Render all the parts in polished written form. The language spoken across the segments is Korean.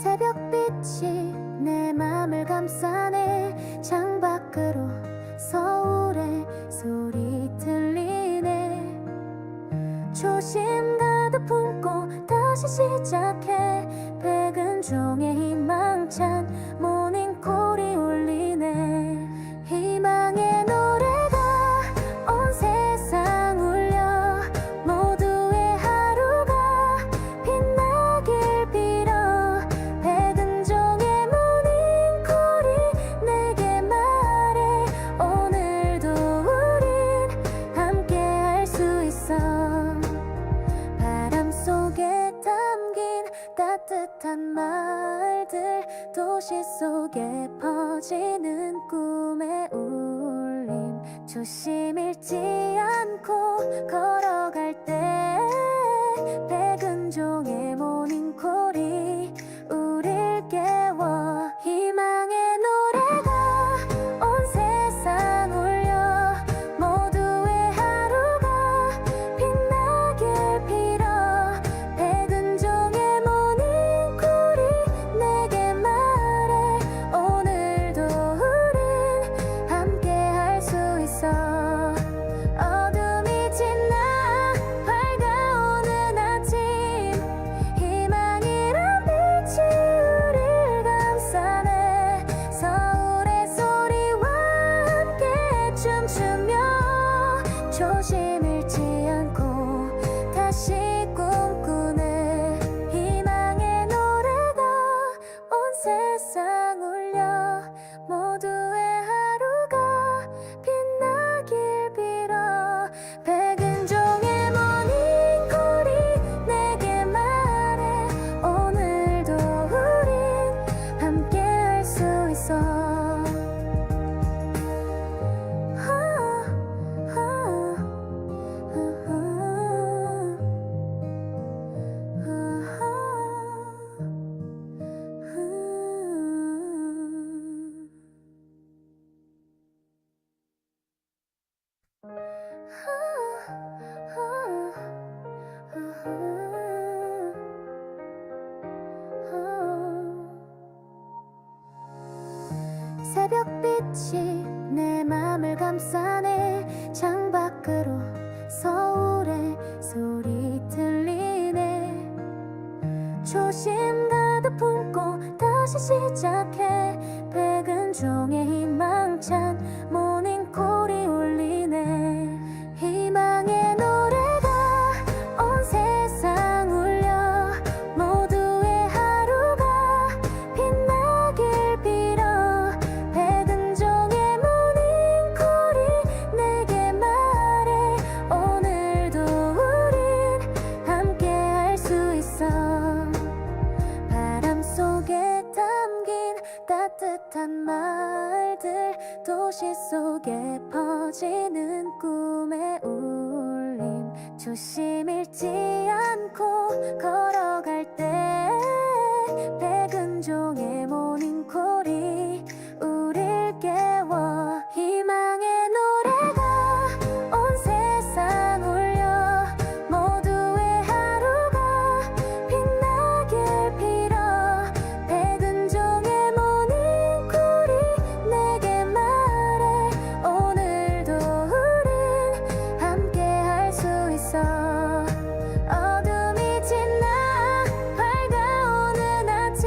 새벽빛이 내 맘을 감싸네. 창밖으로 서울의 소리 들리네. 조심 가득 품고 다시 시작해. 백은종의 희망찬 모닝콜이 울리네. 희망의 노래가 온 세상 울려. 모두의 하루가 빛나길 빌어. 백은종의 모닝콜이 내게 말해. 오늘도 우린 함께 할 수 있어. 바람 속에 담긴 따뜻한 말들, 도시 속에 퍼지는 꿈의 울림. 조심 잃지 않고 걸어갈 때 백은종의 모닝콜이 우릴 깨워. 희망의 노래가 온 세상 울려. 모두의 하루가 빛나길 빌어. 백은종의 모닝콜이 내게 말해. 오늘도 우린 함께 할 수 있어. 어둠이 지나 밝아오는 아침. 희망이란 빛이 우릴 감싸네. 서울의 소리와 함께 춤추며 조심 잃지 않고 다시 꿈꾸네. 희망의 노래가 온 세상 울려. 모두의 하루가 빛나길 빌어. 백은종의 모닝콜이 내게 말해. 오늘도 우린 함께 할 수 있어. 새벽빛이 내 맘을 감싸네. 창밖으로 서울의 소리 들리네. 조심 가득 품고 다시 시작해. 백은종의 희망찬 모닝콜이 울리네. 희망의 노래가 온 세상 울려. 모두의 하루가 빛나길 빌어. 백은종의 모닝콜이 내게 말해. 오늘도 우린 함께 할 수 있어. 바람 속에 담긴 따뜻한 말들, 도시 속에 퍼지는 꿈의 울림. 조심 잃지 않고 걸어갈 때 백은종의 모닝콜이 우릴 깨워. 희망의 노래가 온 세상 울려. 모두의 하루가 빛나길 빌어. 백은종의 모닝콜이 내게 말해. 오늘도 우린 함께 할 수 있어. 어둠이 지나 밝아오는 아침.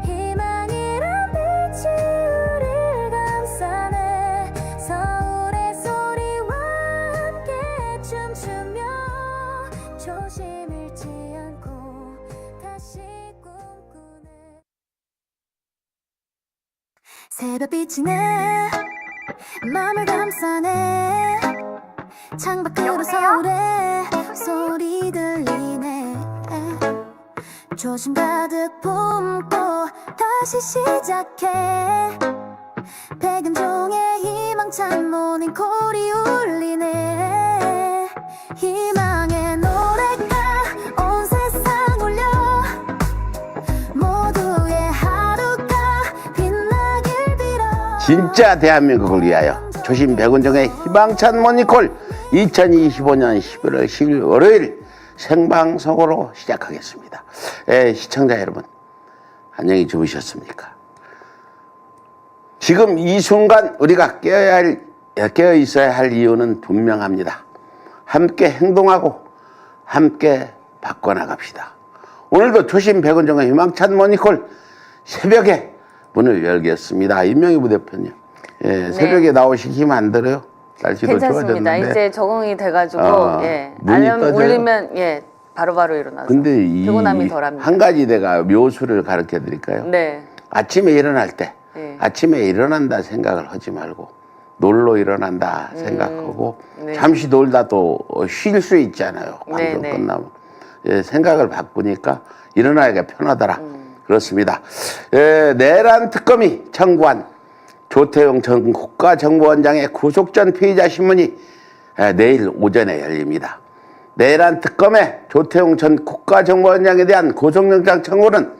희망이란 빛이 우릴 감싸네. 서울의 소리와 함께 춤추며 조심 잃지 않고 다시 꿈꾸네. 새벽빛이 내 맘을 감싸네. 창밖으로 서울의 소리 들리네. 조심 가득 품고 다시 시작해. 백은종의 희망찬 모닝콜이 울리네. 희망의 노래가 온 세상 울려. 모두의 하루가 빛나길 빌어. 진짜 대한민국을 위하여 조심 백운정의 희망찬 모닝콜 2025년 11월 10일 월요일 생방송으로 시작하겠습니다. 시청자 여러분 안녕히 주무셨습니까? 지금 이 순간 우리가 깨어 있어야 할 이유는 분명합니다. 함께 행동하고 함께 바꿔나갑시다. 오늘도 조심 백운정의 희망찬 모닝콜 새벽에 문을 열겠습니다. 임명희 부대표님, 새벽에 나오시기만 안 들어요? 날씨도 괜찮습니다. 좋아졌는데. 이제 적응이 돼가지고 알람 울리면 바로바로 일어나서 근데 피곤함이 덜합니다. 한 가지 내가 묘수를 가르쳐 드릴까요? 네. 아침에 일어날 때 아침에 일어난다 생각을 하지 말고 놀러 일어난다 생각하고 잠시 놀다 또 쉴 수 있잖아요. 방송 끝나면. 생각을 바꾸니까 일어나기가 편하더라. 그렇습니다. 내란 특검이 청구한 조태용 전 국가정보원장의 구속 전 피의자 신문이 내일 오전에 열립니다. 내란 특검의 조태용 전 국가정보원장에 대한 구속영장 청구는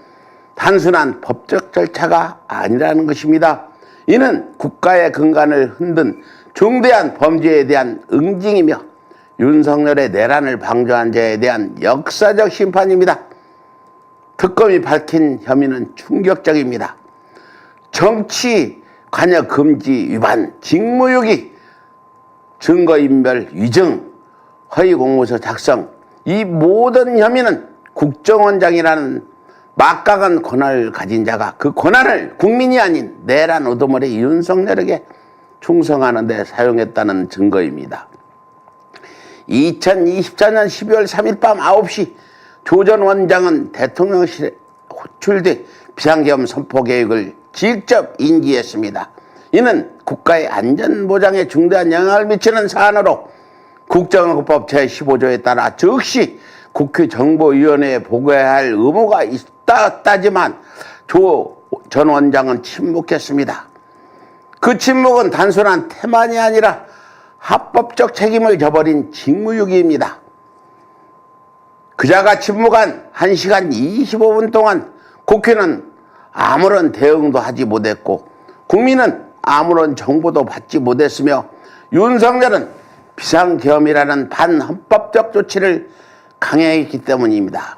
단순한 법적 절차가 아니라는 것입니다. 이는 국가의 근간을 흔든 중대한 범죄에 대한 응징이며 윤석열의 내란을 방조한 자에 대한 역사적 심판입니다. 특검이 밝힌 혐의는 충격적입니다. 정치 관여 금지 위반, 직무유기, 증거인멸 위증, 허위 공문서 작성, 이 모든 혐의는 국정원장이라는 막강한 권한을 가진 자가 그 권한을 국민이 아닌 내란 우두머리 윤석열에게 충성하는 데 사용했다는 증거입니다. 2024년 12월 3일 밤 9시 조 전 원장은 대통령실에 호출돼 비상계엄 선포 계획을 직접 인지했습니다. 이는 국가의 안전보장에 중대한 영향을 미치는 사안으로 국정원법 제15조에 따라 즉시 국회 정보위원회에 보고해야 할 의무가 있었다지만 조 전 원장은 침묵했습니다. 그 침묵은 단순한 태만이 아니라 합법적 책임을 져버린 직무유기입니다. 그자가 침묵한 1시간 25분 동안 국회는 아무런 대응도 하지 못했고 국민은 아무런 정보도 받지 못했으며 윤석열은 비상계엄이라는 반헌법적 조치를 강행했기 때문입니다.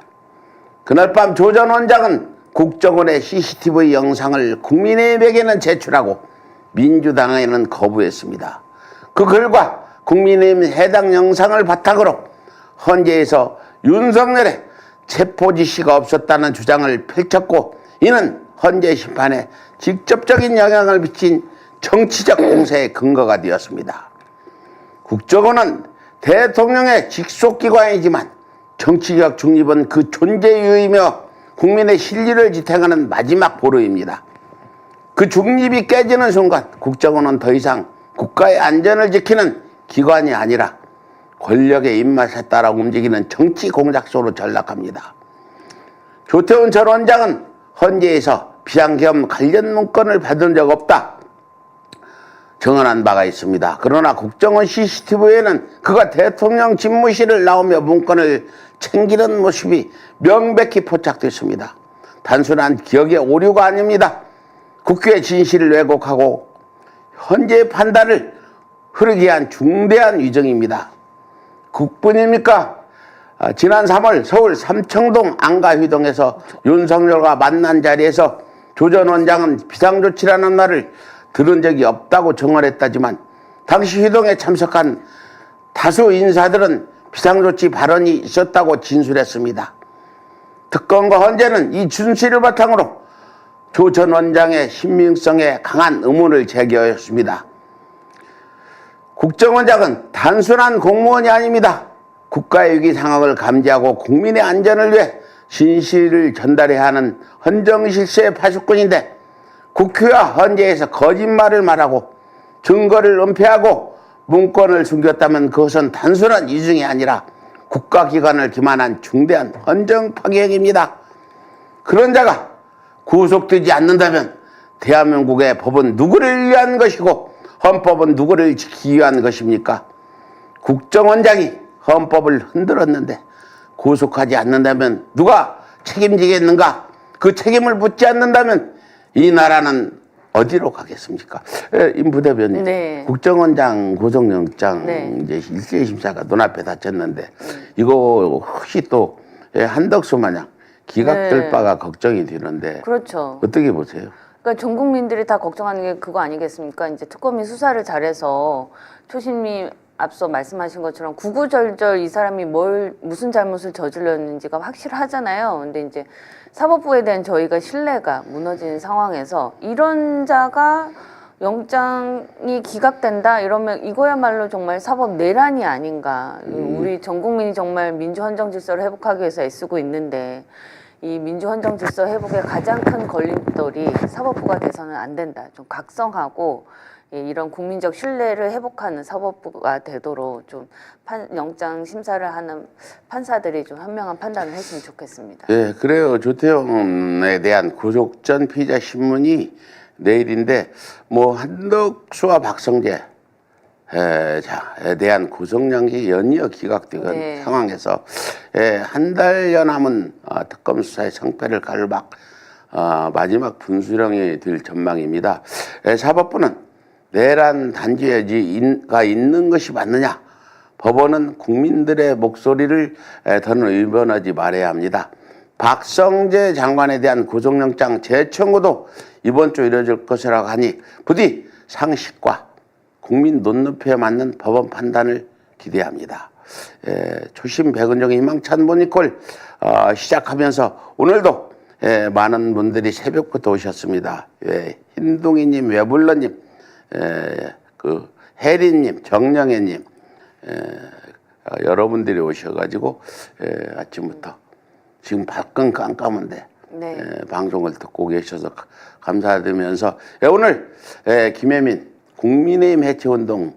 그날 밤 조 전 원장은 국정원의 CCTV 영상을 국민의힘에게는 제출하고 민주당에는 거부했습니다. 그 결과 국민의힘 해당 영상을 바탕으로 헌재에서 윤석열의 체포 지시가 없었다는 주장을 펼쳤고 이는 헌재 심판에 직접적인 영향을 미친 정치적 공세의 근거가 되었습니다. 국정원은 대통령의 직속기관이지만 정치적 중립은 그 존재유의며 국민의 실리를 지탱하는 마지막 보루입니다. 그 중립이 깨지는 순간 국정원은 더 이상 국가의 안전을 지키는 기관이 아니라 권력의 입맛에 따라 움직이는 정치 공작소로 전락합니다. 조태훈 전 원장은 헌재에서 비상계엄 관련 문건을 받은 적 없다 증언한 바가 있습니다. 그러나 국정원 CCTV에는 그가 대통령 집무실을 나오며 문건을 챙기는 모습이 명백히 포착됐습니다. 단순한 기억의 오류가 아닙니다. 국회의 진실을 왜곡하고 헌재의 판단을 흐르게 한 중대한 위증입니다. 국뿐입니까? 지난 3월 서울 삼청동 안가휘동에서 윤석열과 만난 자리에서 조 전 원장은 비상조치라는 말을 들은 적이 없다고 증언했다지만 당시 휘동에 참석한 다수 인사들은 비상조치 발언이 있었다고 진술했습니다. 특검과 헌재는 이 진실을 바탕으로 조 전 원장의 신빙성에 강한 의문을 제기하였습니다. 국정원장은 단순한 공무원이 아닙니다. 국가의 위기 상황을 감지하고 국민의 안전을 위해 진실을 전달해야 하는 헌정실세의 파수꾼인데 국회와 헌재에서 거짓말을 말하고 증거를 은폐하고 문건을 숨겼다면 그것은 단순한 이중이 아니라 국가기관을 기만한 중대한 헌정 파괴행위입니다. 그런 자가 구속되지 않는다면 대한민국의 법은 누구를 위한 것이고 헌법은 누구를 지키기 위한 것입니까? 국정원장이 헌법을 흔들었는데 구속하지 않는다면 누가 책임지겠는가? 그 책임을 묻지 않는다면 이 나라는 어디로 가겠습니까? 예, 임 부대변인. 네. 국정원장 구속영장 네. 이제 일제 심사가 눈앞에 닥쳤는데 이거 혹시 또 한덕수 마냥 기각될 네. 바가 걱정이 되는데 그렇죠. 어떻게 보세요? 그러니까 전 국민들이 다 걱정하는 게 그거 아니겠습니까? 이제 특검이 수사를 잘해서 초심이 앞서 말씀하신 것처럼 구구절절 이 사람이 무슨 잘못을 저질렀는지가 확실하잖아요. 근데 이제 사법부에 대한 저희가 신뢰가 무너진 상황에서 이런 자가 영장이 기각된다 이러면 이거야말로 정말 사법 내란이 아닌가. 우리 전 국민이 정말 민주 헌정 질서를 회복하기 위해서 애쓰고 있는데 이 민주 헌정 질서 회복의 가장 큰 걸림돌이 사법부가 돼서는 안 된다. 좀 각성하고 이런 국민적 신뢰를 회복하는 사법부가 되도록 좀 영장 심사를 하는 판사들이 좀 현명한 판단을 했으면 좋겠습니다. 예, 그래요. 조태용에 대한 구속전 피의자 신문이 내일인데 뭐 한덕수와 박성재에 대한 구속영장이 연이어 기각되는 네. 상황에서 한 달여 남은 특검 수사의 성패를 가르막 마지막 분수령이 될 전망입니다. 사법부는 내란 단죄가 있는 것이 맞느냐? 법원은 국민들의 목소리를 더는 의논하지 말아야 합니다. 박성재 장관에 대한 구속영장 재청구도 이번 주 이뤄질 것이라고 하니 부디 상식과 국민 눈높이에 맞는 법원 판단을 기대합니다. 초심 백은정의 희망찬 모니콜 시작하면서 오늘도 많은 분들이 새벽부터 오셨습니다. 흰둥이님, 외불러님, 그 혜리님, 정영애님 여러분들이 오셔가지고 아침부터 지금 밖은 깜깜한데 네. 방송을 듣고 계셔서 감사드리면서 오늘 김혜민 국민의힘 해체운동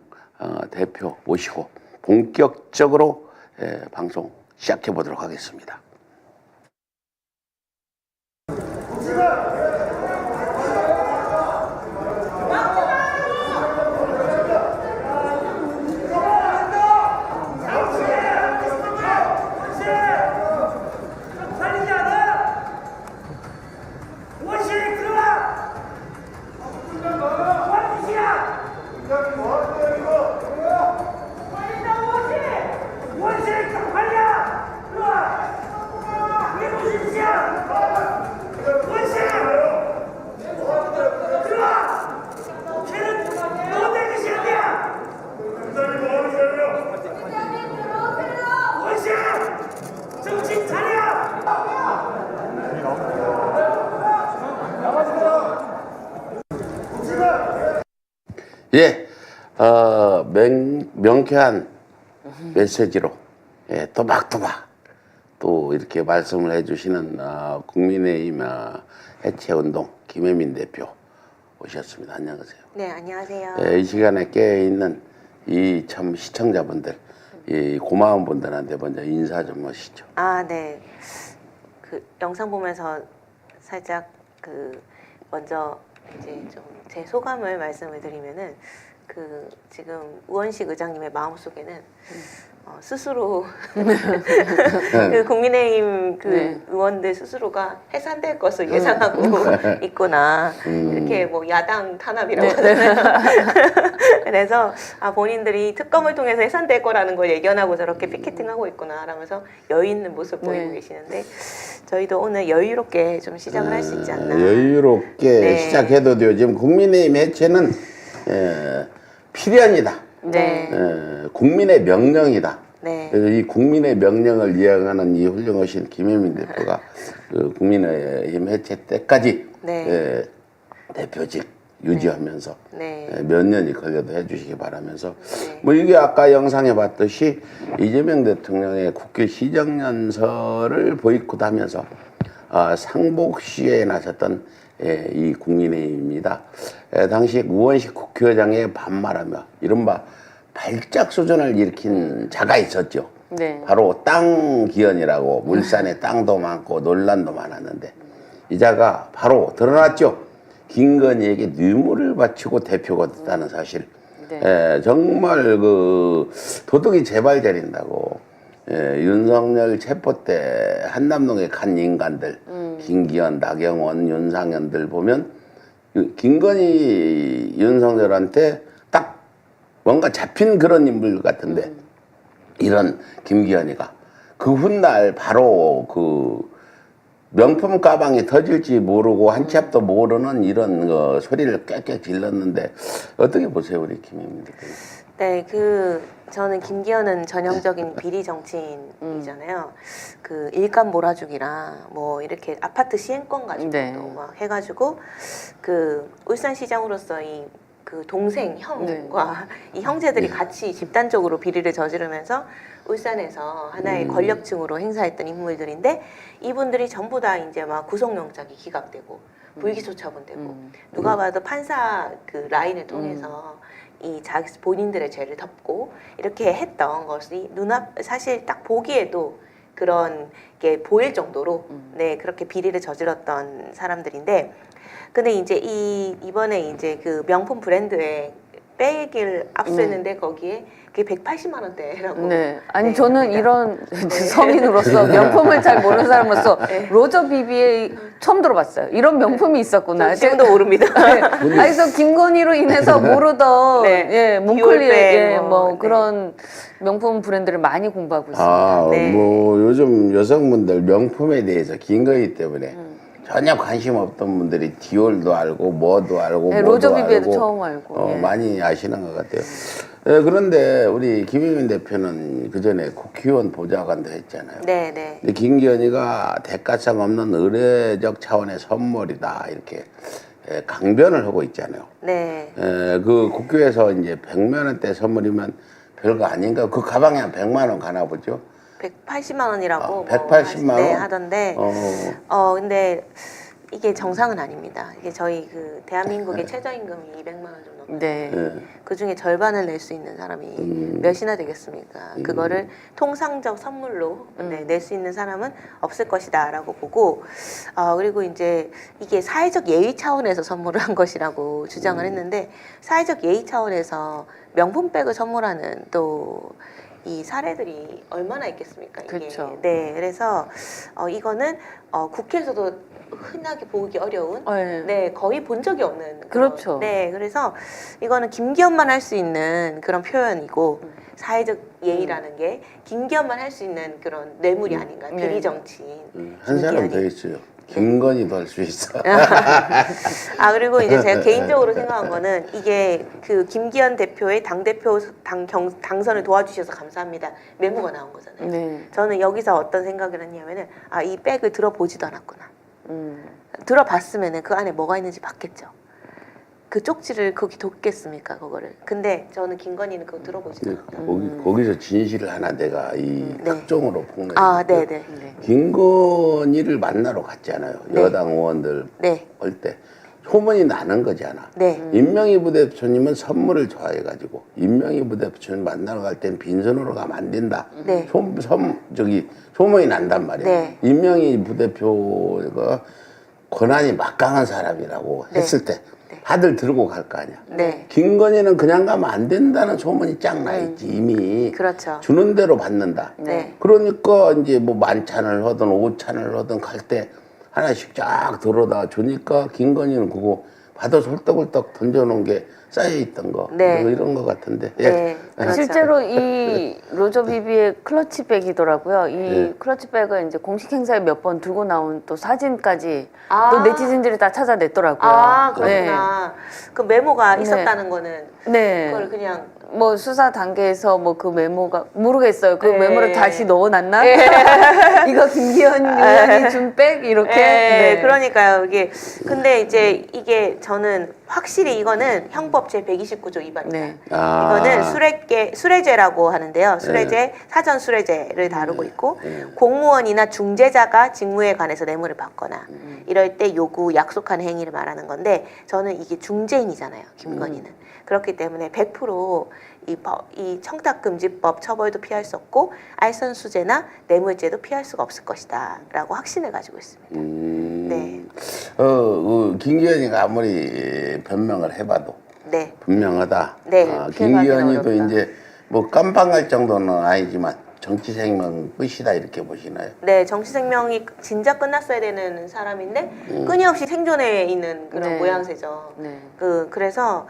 대표 모시고 본격적으로 방송 시작해 보도록 하겠습니다. 예, 명쾌한 메시지로 또박또박 또 이렇게 말씀을 해주시는 국민의힘 해체운동 김혜민 대표 오셨습니다. 안녕하세요. 네, 안녕하세요. 이 시간에 깨어있는 이 참 시청자분들, 이 고마운 분들한테 먼저 인사 좀 하시죠. 네. 그 영상 보면서 살짝 먼저 이제 좀 제 소감을 말씀을 드리면은 지금 우원식 의장님의 마음속에는 스스로 국민의힘 네. 의원들 스스로가 해산될 것을 예상하고 있구나. 이렇게 뭐 야당 탄압이라고 하잖아요. 그래서 본인들이 특검을 통해서 해산될 거라는 걸 예견하고 저렇게 피켓팅하고 있구나 라면서 여유 있는 모습 보이고 계시는데 저희도 오늘 여유롭게 좀 시작을 할 수 있지 않나. 여유롭게 시작해도 돼요. 지금 국민의힘 해체는 필연이다. 네. 국민의 명령이다. 네. 그래서 이 국민의 명령을 이행하는 이 훌륭하신 김혜민 대표가 국민의힘 해체 때까지 대표직 유지하면서 몇 년이 걸려도 해주시기 바라면서 뭐 이게 아까 영상에 봤듯이 이재명 대통령의 국회 시정연설을 보이콧하면서 상복시에 나섰던 이 국민의힘입니다. 당시 우원식 국회의장의 반말하며 이른바 발작소전을 일으킨 자가 있었죠. 네. 바로 땅 기현이라고 물산에 땅도 많고 논란도 많았는데 이 자가 바로 드러났죠. 김건희에게 뇌물을 바치고 대표가 됐다는 사실. 정말 도덕이 재발저린다고. 윤석열 체포 때 한남동에 간 인간들 김기현, 나경원, 윤상현들 보면 김건희 윤석열한테 딱 뭔가 잡힌 그런 인물 같은데 이런 김기현이가 그 훗날 바로 그 명품 가방이 터질지 모르고 한 치 앞도 모르는 이런 소리를 꽥꽥 질렀는데 어떻게 보세요, 우리 김혜민 대표님? 네, 저는 김기현은 전형적인 비리 정치인이잖아요. 그 일감 몰아주기랑 뭐 이렇게 아파트 시행권 가지고도 네. 막 해가지고 그 울산시장으로서 그 동생 형과 이 형제들이 같이 집단적으로 비리를 저지르면서 울산에서 하나의 권력층으로 행사했던 인물들인데 이분들이 전부 다 이제 막 구속영장이 기각되고 불기소 처분되고 누가 봐도 판사 그 라인을 통해서 이 자기 본인들의 죄를 덮고 이렇게 했던 것이 눈앞 사실 딱 보기에도 그런 게 보일 정도로 네 그렇게 비리를 저질렀던 사람들인데 근데 이제 이번에 이제 그 명품 브랜드에 백을 압수했는데 거기에 그게 180만 원대라고. 네. 아니 네, 저는 합니다. 이런 성인으로서 명품을 잘 모르는 사람으로서 네. 로저 비비에 처음 들어봤어요. 이런 명품이 있었구나. 지금도 모릅니다. 네. 아니, 그래서 김건희로 인해서 모르던 네. 예, 몽클리에 디올백, 예, 뭐 네. 그런 명품 브랜드를 많이 공부하고 있습니다. 아, 네. 뭐 요즘 여성분들 명품에 대해서 김건희 때문에 전혀 관심 없던 분들이 디올도 알고 뭐도 알고 네, 뭐도 로저 비비에도 알고 처음 알고. 예. 많이 아시는 것 같아요. 그런데 우리 김혜민 대표는 그 전에 국회의원 보좌관도 했잖아요. 네, 네. 근데 김기현이가 대가성 없는 의례적 차원의 선물이다 이렇게 강변을 하고 있잖아요. 네. 그 국회에서 이제 100만 원대 선물이면 별거 아닌가? 그 가방에 한 100만 원 가나 보죠. 180만 원이라고 180만 원? 네, 하던데 근데 이게 정상은 아닙니다. 이게 저희 그 대한민국의 최저임금이 200만 원 정도 네. 그 중에 절반을 낼 수 있는 사람이 몇이나 되겠습니까? 그거를 통상적 선물로 낼 수 있는 사람은 없을 것이다라고 보고 그리고 이제 이게 사회적 예의 차원에서 선물을 한 것이라고 주장을 했는데 사회적 예의 차원에서 명품백을 선물하는 또 이 사례들이 얼마나 있겠습니까? 이게. 그렇죠. 네, 그래서 이거는 국회에서도 흔하게 보기 어려운, 네. 네, 거의 본 적이 없는. 그렇죠. 네, 그래서 이거는 김기현만 할 수 있는 그런 표현이고 사회적 예의라는 게 김기현만 할 수 있는 그런 뇌물이 아닌가. 네. 비리 정치인. 한 사람 더 김기현이. 있어요. 김건희도 할 수 있어. 그리고 이제 제가 개인적으로 생각한 거는 이게 그 김기현 대표의 당대표 당선을 도와주셔서 감사합니다. 메모가 나온 거잖아요. 네. 저는 여기서 어떤 생각을 했냐면은 이 백을 들어보지도 않았구나. 들어봤으면은 그 안에 뭐가 있는지 봤겠죠. 그 쪽지를 거기 뒀겠습니까, 그거를. 근데 저는 김건희는 그거 들어보지도 않았다. 거기서 진실을 하나 내가 이 네. 특종으로 폭로해. 네, 네. 김건희를 만나러 갔잖아요. 네. 여당 의원들 네. 올 때. 소문이 나는 거잖아. 네. 임명희 부대표님은 선물을 좋아해가지고 임명희 부대표님 만나러 갈 땐 빈손으로 가면 안 된다. 네. 소문이 난단 말이야. 네. 임명희 부대표가 권한이 막강한 사람이라고 네. 했을 때 다들 들고 갈 거 아니야. 네. 김건희는 그냥 가면 안 된다는 소문이 쫙 나 있지 이미. 그렇죠. 주는 대로 받는다. 네. 그러니까 이제 뭐 만찬을 하든 오찬을 하든 갈 때 하나씩 쫙 들어다 주니까 김건희는 그거 받아서 홀떡홀떡 던져놓은 게 쌓여있던 거. 네. 뭐 이런 거 같은데. 네. 그렇죠. 실제로 이 로저 비비의 클러치백이더라고요. 이 네. 클러치백을 이제 공식 행사에 몇 번 들고 나온 또 사진까지 아. 또 네티즌들이 다 찾아냈더라고요. 그렇구나. 그 메모가 있었다는 거는 네. 그걸 그냥 뭐 수사 단계에서 뭐 그 메모가 모르겠어요. 그 네. 메모를 다시 넣어놨나? 이거 김기현 의원이 준 백 이렇게. 네, 그러니까요. 이게 근데 이제 이게 저는 확실히 이거는 형법 제 129조 위반입니다. 네. 이거는 수뢰죄라고 하는데요. 수뢰죄, 사전 수뢰죄를 다루고 있고 공무원이나 중재자가 직무에 관해서 뇌물을 받거나 이럴 때 요구, 약속하는 행위를 말하는 건데 저는 이게 중재인이잖아요. 김건희는. 그렇기 때문에 100% 이 청탁금지법 처벌도 피할 수 없고 알선수재나 뇌물죄도 피할 수가 없을 것이다 라고 확신을 가지고 있습니다. 네. 김기현이가 아무리 변명을 해봐도 네. 분명하다. 네, 김기현이도 어렵다. 이제 뭐 깜빵할 정도는 아니지만 정치 생명 끝이다 이렇게 보시나요? 네, 정치 생명이 진짜 끝났어야 되는 사람인데 끊임없이 생존해 있는 그런 네. 모양새죠. 네. 그래서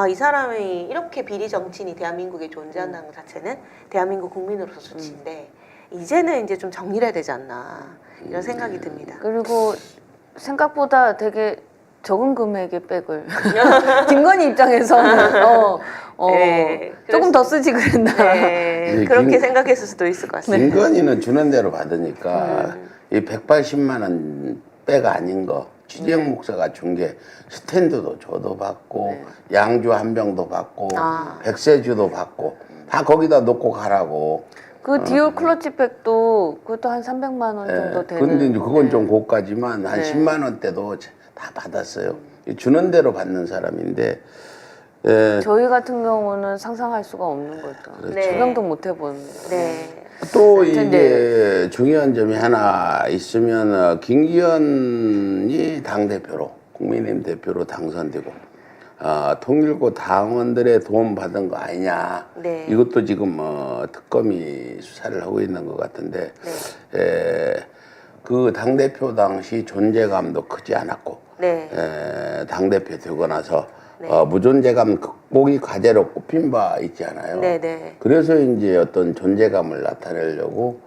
이 사람이 이렇게 비리 정치인이 대한민국에 존재한다는 것 자체는 대한민국 국민으로서 수치인데 이제는 이제 좀 정리를 해야 되지 않나 이런 생각이 듭니다. 그리고 생각보다 되게 적은 금액의 백을 김건희 입장에서는 네, 조금 더 쓰지 그랬나. 네, 네, 그렇게 생각했을 수도 있을 것 같습니다. 김건희는 주는 대로 받으니까 이 180만 원 빼가 아닌 거 취재영 목사가 준 게 스탠드도 저도 받고 양주 한 병도 받고 백세주도 받고 다 거기다 놓고 가라고. 그 디올 클러치백도 그것도 한 300만 원 정도 되는. 근데 이제 그건 네. 좀 고가지만 한 네. 10만 원대도 다 받았어요. 주는 대로 받는 사람인데 저희 같은 경우는 상상할 수가 없는 거죠. 네. 조명도 못 해본. 네. 또 하여튼 이게 중요한 점이 하나 있으면 김기현이 당대표로 국민의힘 대표로 당선되고 통일고 당원들의 도움 받은 거 아니냐. 네. 이것도 지금 특검이 수사를 하고 있는 것 같은데 그 당대표 당시 존재감도 크지 않았고 네. 당대표 되고 나서 무존재감 극복이 과제로 꼽힌 바 있지 않아요. 네, 네. 그래서 이제 어떤 존재감을 나타내려고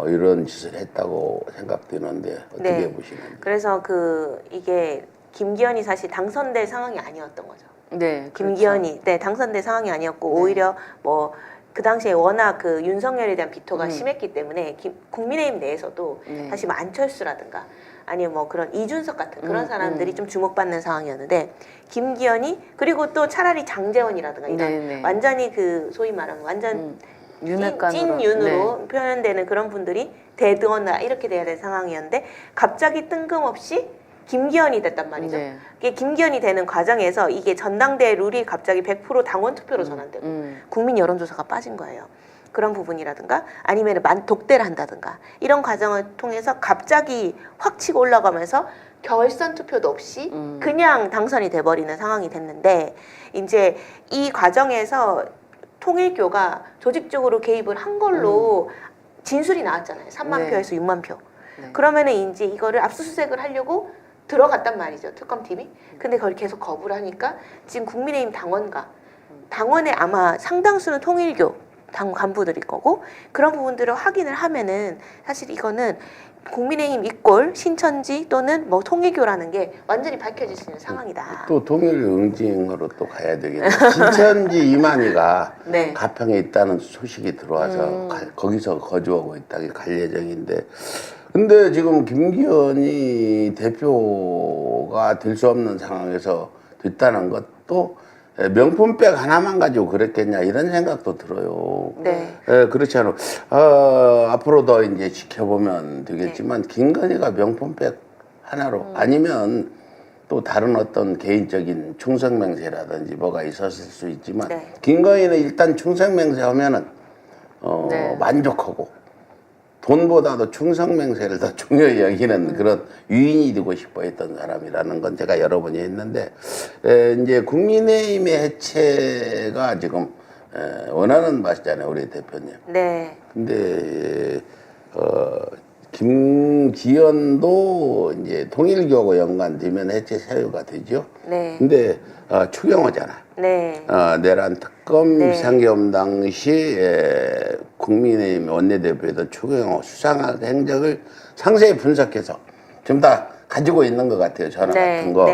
이런 짓을 했다고 생각되는데 어떻게 네. 보시는지. 그래서 이게 김기현이 사실 당선될 상황이 아니었던 거죠. 네. 김기현이 당선될 상황이 아니었고 오히려 뭐 그 당시에 워낙 그 윤석열에 대한 비토가 심했기 때문에 국민의힘 내에서도 사실 뭐 안철수라든가 아니면 뭐 그런 이준석 같은 그런 사람들이 좀 주목받는 상황이었는데 김기현이 그리고 또 차라리 장제원이라든가 이런 네. 완전히 그 소위 말하는 완전 윤핵관으로. 찐윤으로 표현되는 그런 분들이 대등하나 이렇게 돼야 될 상황이었는데 갑자기 뜬금없이 김기현이 됐단 말이죠. 네. 이게 김기현이 되는 과정에서 이게 전당대회 룰이 갑자기 100% 당원 투표로 전환되고 국민 여론조사가 빠진 거예요. 그런 부분이라든가 아니면 독대를 한다든가 이런 과정을 통해서 갑자기 확 치고 올라가면서 결선 투표도 없이 그냥 당선이 돼버리는 상황이 됐는데 이제 이 과정에서 통일교가 조직적으로 개입을 한 걸로 진술이 나왔잖아요. 3만 네. 표에서 6만 표. 네. 그러면은 이제 이거를 압수수색을 하려고 들어갔단 말이죠. 특검팀이. 근데 그걸 계속 거부를 하니까 지금 국민의힘 당원의 아마 상당수는 통일교 당 간부들일 거고 그런 부분들을 확인을 하면은 사실 이거는 국민의힘 이꼴 신천지 또는 뭐 통일교라는 게 완전히 밝혀질 수 있는 상황이다. 또 통일 응징으로 또 가야 되겠네. 신천지 이만희가 네. 가평에 있다는 소식이 들어와서 거기서 거주하고 있다가 갈 예정인데 근데 지금 김기현이 대표가 될 수 없는 상황에서 됐다는 것도 명품백 하나만 가지고 그랬겠냐 이런 생각도 들어요. 네. 그렇지 않아. 앞으로 더 이제 지켜보면 되겠지만 김건희가 명품백 하나로 아니면 또 다른 어떤 개인적인 충성맹세라든지 뭐가 있었을 수 있지만 김건희는 일단 충성맹세 하면은 만족하고 돈보다도 충성맹세를 더 중요히 여기는 그런 유인이 되고 싶어 했던 사람이라는 건 제가 여러 번이 했는데 이제 국민의힘의 해체가 지금 원하는 맛이잖아요, 우리 대표님. 네. 근데 김기현도 이제 통일교하고 연관되면 해체 사유가 되죠. 네. 근데 추경호잖아. 네. 내란 특검 비상계엄 당시 국민의힘 원내대표였던 추경호 수상한 행적을 상세히 분석해서 지금 다 가지고 있는 것 같아요. 전화 같은 거.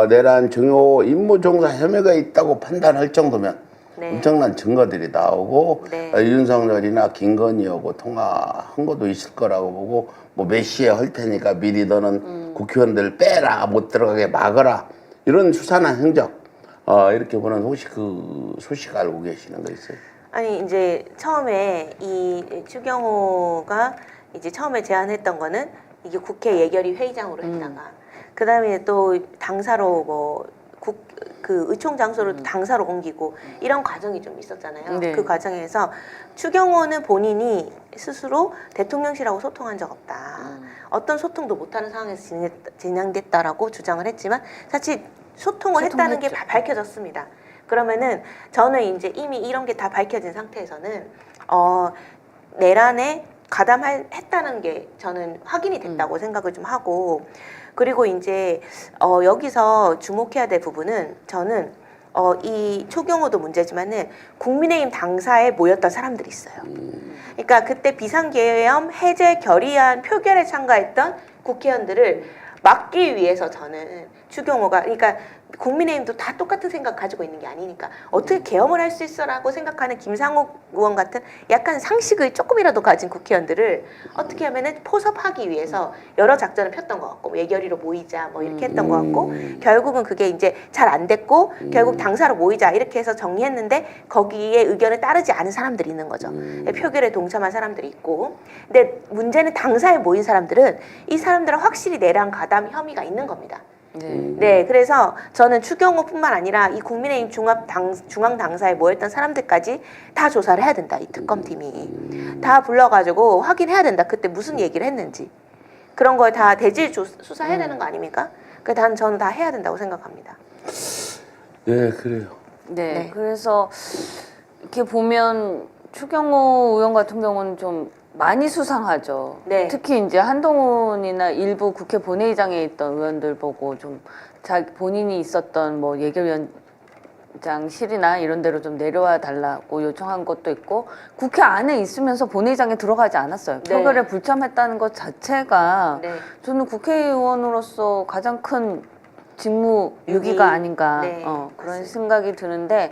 내란 중요 임무 종사 혐의가 있다고 판단할 정도면 엄청난 증거들이 나오고 윤석열이나 김건희하고 통화한 것도 있을 거라고 보고 뭐 몇 시에 할 테니까 미리 너는 국회의원들 빼라 못 들어가게 막아라 이런 수상한 행적 이렇게 보는 혹시 그 소식 알고 계시는 거 있어요? 아니 이제 처음에 이 추경호가 이제 처음에 제안했던 거는 이게 국회 예결위 회의장으로 했다가 그 다음에 또 당사로 뭐 그 의총 장소를 당사로 옮기고 이런 과정이 좀 있었잖아요. 그 과정에서 추경호는 본인이 스스로 대통령실하고 소통한 적 없다. 어떤 소통도 못하는 상황에서 진행됐다라고 주장을 했지만 사실 소통을 했다는 게 밝혀졌습니다. 그러면은 저는 이제 이미 이런 게 다 밝혀진 상태에서는 내란에 가담했다는 게 저는 확인이 됐다고 생각을 좀 하고, 그리고 이제 여기서 주목해야 될 부분은 저는 이 초경호도 문제지만은 국민의힘 당사에 모였던 사람들이 있어요. 그러니까 그때 비상계엄 해제 결의안 표결에 참가했던 국회의원들을 막기 위해서 저는 추경호가, 그러니까 국민의힘도 다 똑같은 생각 가지고 있는 게 아니니까 어떻게 계엄을 할 수 있어라고 생각하는 김상욱 의원 같은 약간 상식을 조금이라도 가진 국회의원들을 어떻게 하면은 포섭하기 위해서 여러 작전을 폈던 것 같고, 뭐 예결위로 모이자 뭐 이렇게 했던 것 같고, 결국은 그게 이제 잘 안 됐고 결국 당사로 모이자 이렇게 해서 정리했는데 거기에 의견을 따르지 않은 사람들이 있는 거죠. 표결에 동참한 사람들이 있고, 근데 문제는 당사에 모인 사람들은 이 사람들은 확실히 내란 가담 혐의가 있는 겁니다. 네, 그래서 저는 추경호뿐만 아니라 이 국민의힘 중앙당사에 모였던 사람들까지 다 조사를 해야 된다. 이 특검팀이 다 불러가지고 확인해야 된다. 그때 무슨 얘기를 했는지 그런 걸 다 대질 수사해야 되는 거 아닙니까? 저는 다 해야 된다고 생각합니다. 네, 그래요. 네, 네. 그래서 이렇게 보면 추경호 의원 같은 경우는 좀 많이 수상하죠. 네. 특히 이제 한동훈이나 일부 국회 본회의장에 있던 의원들 보고 좀 본인이 있었던 뭐 예결위원장실이나 이런 데로 좀 내려와 달라고 요청한 것도 있고, 국회 안에 있으면서 본회의장에 들어가지 않았어요. 네. 표결에 불참했다는 것 자체가 네. 저는 국회의원으로서 가장 큰 직무 유기. 유기가 아닌가 네, 그런 맞습니다. 생각이 드는데,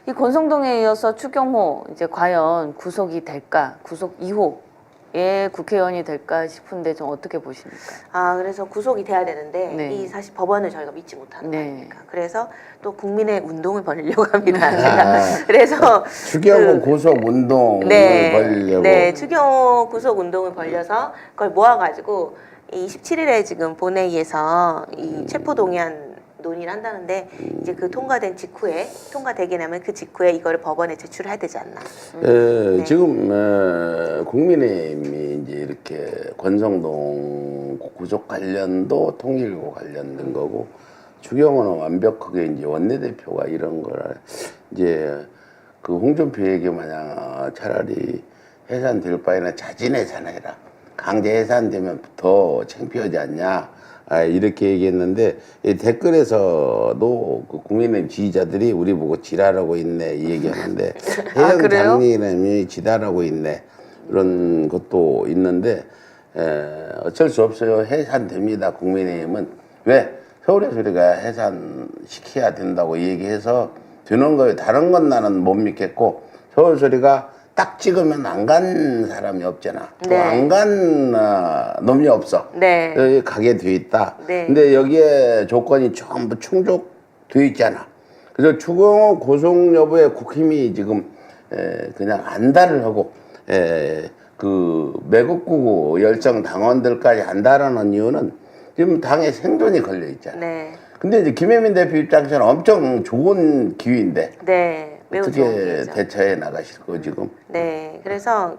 이 권성동에 이어서 추경호 이제 과연 구속이 될까, 구속 2호의 국회의원이 될까 싶은데 좀 어떻게 보십니까? 그래서 구속이 돼야 되는데 네. 이 사실 법원을 저희가 믿지 못하는 거 네. 아닙니까? 그래서 또 국민의 운동을 벌이려고 합니다. 제가. 그래서 추경호 구속 운동을 벌이려고. 네, 추경호 구속 운동을 벌려서 그걸 모아가지고 이 27일에 지금 본회의에서 이 체포 동의안 논의를 한다는데, 이제 그 통과되게 되면 그 직후에 이거를 법원에 제출해야 되지 않나. 네. 지금 국민의힘이 이제 이렇게 권성동 구속 관련도 통일고 관련된 거고, 추경호는 완벽하게 이제 원내대표가 이런 거를 이제 그 홍준표 얘기 마냥 차라리 해산될 바에는 자진 해산해라. 강제 해산되면 더 창피하지 않냐. 이렇게 얘기했는데, 이 댓글에서도 그 국민의힘 지지자들이 우리 보고 지랄하고 있네 이 얘기하는데, 해영 그래요? 장님이 지랄하고 있네 이런 것도 있는데, 어쩔 수 없어요. 해산됩니다. 국민의힘은. 왜? 서울에서 우리가 해산시켜야 된다고 얘기해서 되는 거예요. 다른 건 나는 못 믿겠고, 서울 소리가 딱 찍으면 안 간 사람이 없잖아. 네. 안 간 놈이 없어. 네. 여기 가게 돼 있다. 네. 근데 여기에 조건이 전부 충족돼 있잖아. 그래서 추경호 구속 여부에 국힘이 지금 그냥 안달을 하고 그 매국구 열정 당원들까지 안달하는 이유는 지금 당의 생존이 걸려 있잖아. 네. 근데 이제 김혜민 대표 입장에서는 엄청 좋은 기회인데 네. 매우 좋은 어떻게 기회죠. 대처해 나가실 거 지금? 네, 그래서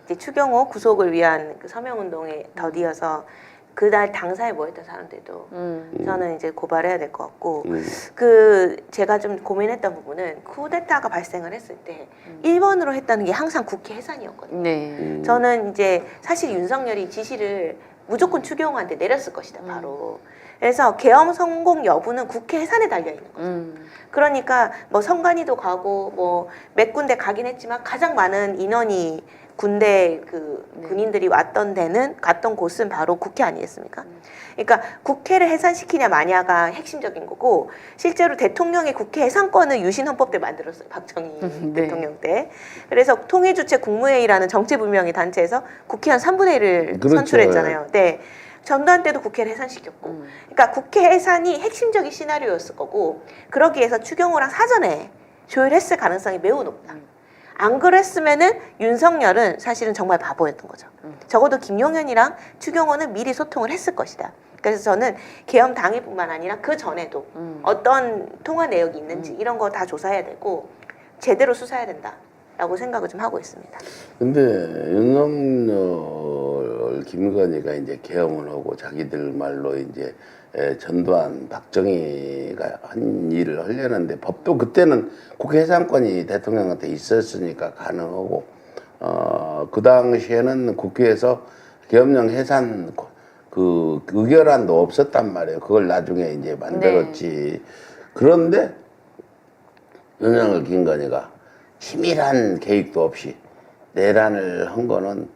이제 추경호 구속을 위한 그 서명운동에 더디어서 그날 당사에 모였던 사람들도 저는 이제 고발해야 될 것 같고, 제가 좀 고민했던 부분은 쿠데타가 발생을 했을 때 1번으로 했다는 게 항상 국회 해산이었거든요. 네. 저는 이제 사실 윤석열이 지시를 무조건 추경호한테 내렸을 것이다, 바로. 그래서 계엄 성공 여부는 국회 해산에 달려 있는 거죠. 그러니까 뭐 선관위도 가고 뭐 몇 군데 가긴 했지만 가장 많은 인원이 군대 군인들이 갔던 곳은 바로 국회 아니겠습니까? 그러니까 국회를 해산시키냐 마냐가 핵심적인 거고, 실제로 대통령의 국회 해산권을 유신 헌법 때 만들었어요. 박정희 네. 대통령 때. 그래서 통일주체 국무회의라는 정체불명의 단체에서 국회의원 3분의 1을 그렇죠. 선출했잖아요. 네. 전두환 때도 국회를 해산시켰고, 그러니까 국회 해산이 핵심적인 시나리오였을 거고, 그러기 위해서 추경호랑 사전에 조율했을 가능성이 매우 높다. 안 그랬으면은 윤석열은 사실은 정말 바보였던 거죠. 적어도 김용현이랑 추경호는 미리 소통을 했을 것이다. 그래서 저는 계엄 당일뿐만 아니라 그 전에도 어떤 통화 내역이 있는지 이런 거 다 조사해야 되고 제대로 수사해야 된다라고 생각을 좀 하고 있습니다. 근데 윤석열, 김건희가 이제 계엄을 하고 자기들 말로 이제 전두환, 박정희가 한 일을 하려는데, 법도 그때는 국회 해산권이 대통령한테 있었으니까 가능하고, 그 당시에는 국회에서 계엄령 해산 그 의결안도 없었단 말이에요. 그걸 나중에 이제 만들었지. 그런데 윤석열 김건희가 치밀한 계획도 없이 내란을 한 거는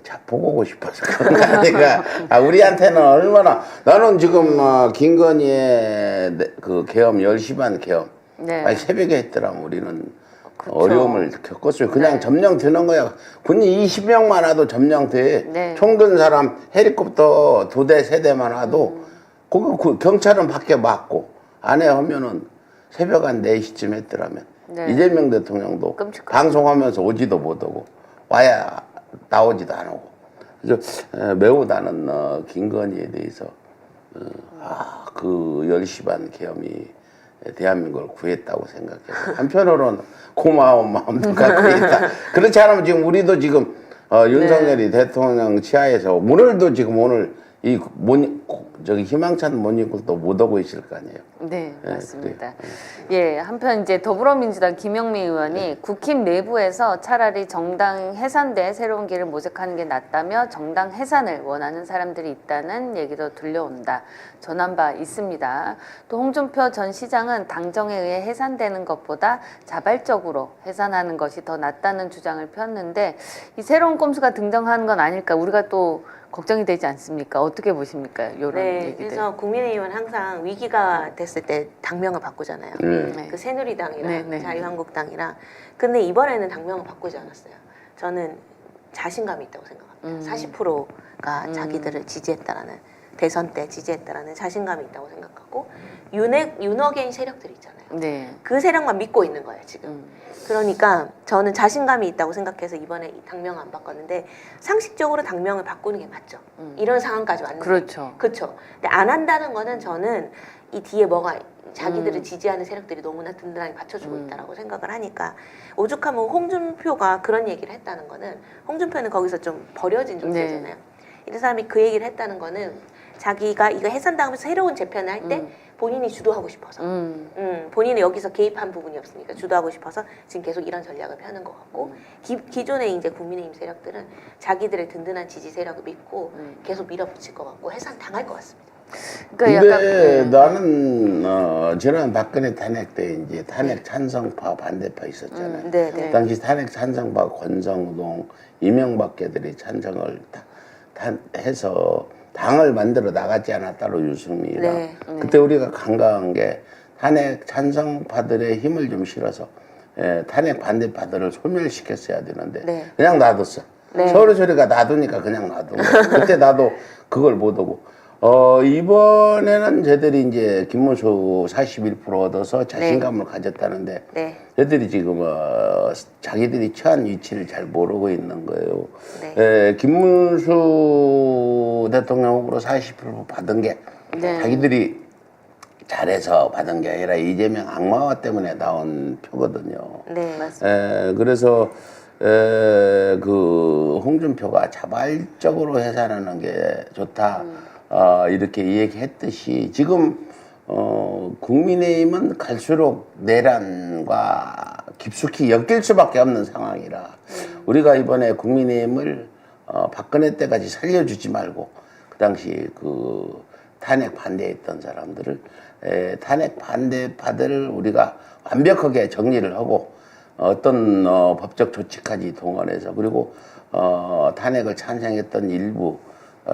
자포보고 싶어서 그런 거 아니까. 우리한테는 얼마나 나는 지금 김건희의 그 계엄 10시 반 계엄 아니 새벽에 했더라면 우리는 그쵸. 어려움을 겪었어요. 그냥 점령 드는 거야. 군인 20명만 와도 점령돼. 총 든 사람 헬리콥터 2대 3대만 와도 그 경찰은 밖에 막고 안에 하면은 새벽 한 4시쯤 했더라면 이재명 대통령도 끔찍하다. 방송하면서 오지도 못하고 와야 나오지도 안 오고. 그래서 매우 나는 김건희에 대해서 그 10시 반 계엄이 대한민국을 구했다고 생각해요. 한편으로는 고마운 마음도 갖고 있다. 그렇지 않으면 지금 우리도 지금 윤석열이 대통령 치하에서 오늘도 지금 오늘 저기 희망찬 모닝콜도 못 오고 있을 거 아니에요. 네, 맞습니다. 예, 한편 이제 더불어민주당 김영민 의원이 국힘 내부에서 차라리 정당 해산돼 새로운 길을 모색하는 게 낫다며 정당 해산을 원하는 사람들이 있다는 얘기도 들려온다. 전한 바 있습니다. 또 홍준표 전 시장은 당정에 의해 해산되는 것보다 자발적으로 해산하는 것이 더 낫다는 주장을 폈는데 이 새로운 꼼수가 등장하는 건 아닐까 우리가 또 걱정이 되지 않습니까? 어떻게 보십니까? 이런 얘기들. 그래서 국민의힘은 항상 위기가 됐을 때 당명을 바꾸잖아요. 그 새누리당이랑 자유한국당이랑. 근데 이번에는 당명을 바꾸지 않았어요. 저는 자신감이 있다고 생각합니다. 40%가 자기들을 지지했다라는 대선 때 지지했다라는 자신감이 있다고 생각하고 윤어게인 세력들이 있잖아요. 그 세력만 믿고 있는 거예요 지금. 그러니까 저는 자신감이 있다고 생각해서 이번에 이 당명 안 바꿨는데 상식적으로 당명을 바꾸는 게 맞죠. 이런 상황까지 왔는데. 그렇죠. 그렇죠. 근데 안 한다는 거는 저는 이 뒤에 뭐가 자기들을 지지하는 세력들이 너무나 든든하게 받쳐주고 있다라고 생각을 하니까 오죽하면 홍준표가 그런 얘기를 했다는 거는 홍준표는 거기서 좀 버려진 존재잖아요. 이 사람이 그 얘기를 했다는 거는 자기가 이거 해산당하면서 새로운 재편을 할 때 본인이 주도하고 싶어서 본인은 여기서 개입한 부분이 없으니까 주도하고 싶어서 지금 계속 이런 전략을 펴는 것 같고 기존의 이제 국민의힘 세력들은 자기들의 든든한 지지 세력을 믿고 계속 밀어붙일 것 같고 해산 당할 것 같습니다. 그러니까 근데 나는 지난 박근혜 탄핵 때 이제 탄핵 찬성파 반대파 있었잖아요. 그 당시 탄핵 찬성파 권성동 이명박계들이 찬성을 해서 당을 만들어 나갔지 않았다로 유승민이랑 그때 우리가 간과한 게 탄핵 찬성파들의 힘을 좀 실어서 탄핵 반대파들을 소멸시켰어야 되는데 그냥 놔뒀어. 서울의 소리가 놔두니까 그냥 놔둔 거야. 그때 나도 그걸 못 오고 이번에는 쟤들이 이제 김문수 41% 얻어서 자신감을 가졌다는데 쟤들이 지금 자기들이 처한 위치를 잘 모르고 있는 거예요. 김문수 대통령 후보로 40% 받은 게 자기들이 잘해서 받은 게 아니라 이재명 악마화 때문에 나온 표거든요. 맞습니다. 그래서 그 홍준표가 자발적으로 해산하는 게 좋다. 이렇게 얘기했듯이 지금 국민의힘은 갈수록 내란과 깊숙이 엮일 수밖에 없는 상황이라 우리가 이번에 국민의힘을 박근혜 때까지 살려주지 말고 그 당시 그 탄핵 반대했던 사람들을 탄핵 반대파들을 우리가 완벽하게 정리를 하고 어떤 법적 조치까지 동원해서 그리고 탄핵을 찬성했던 일부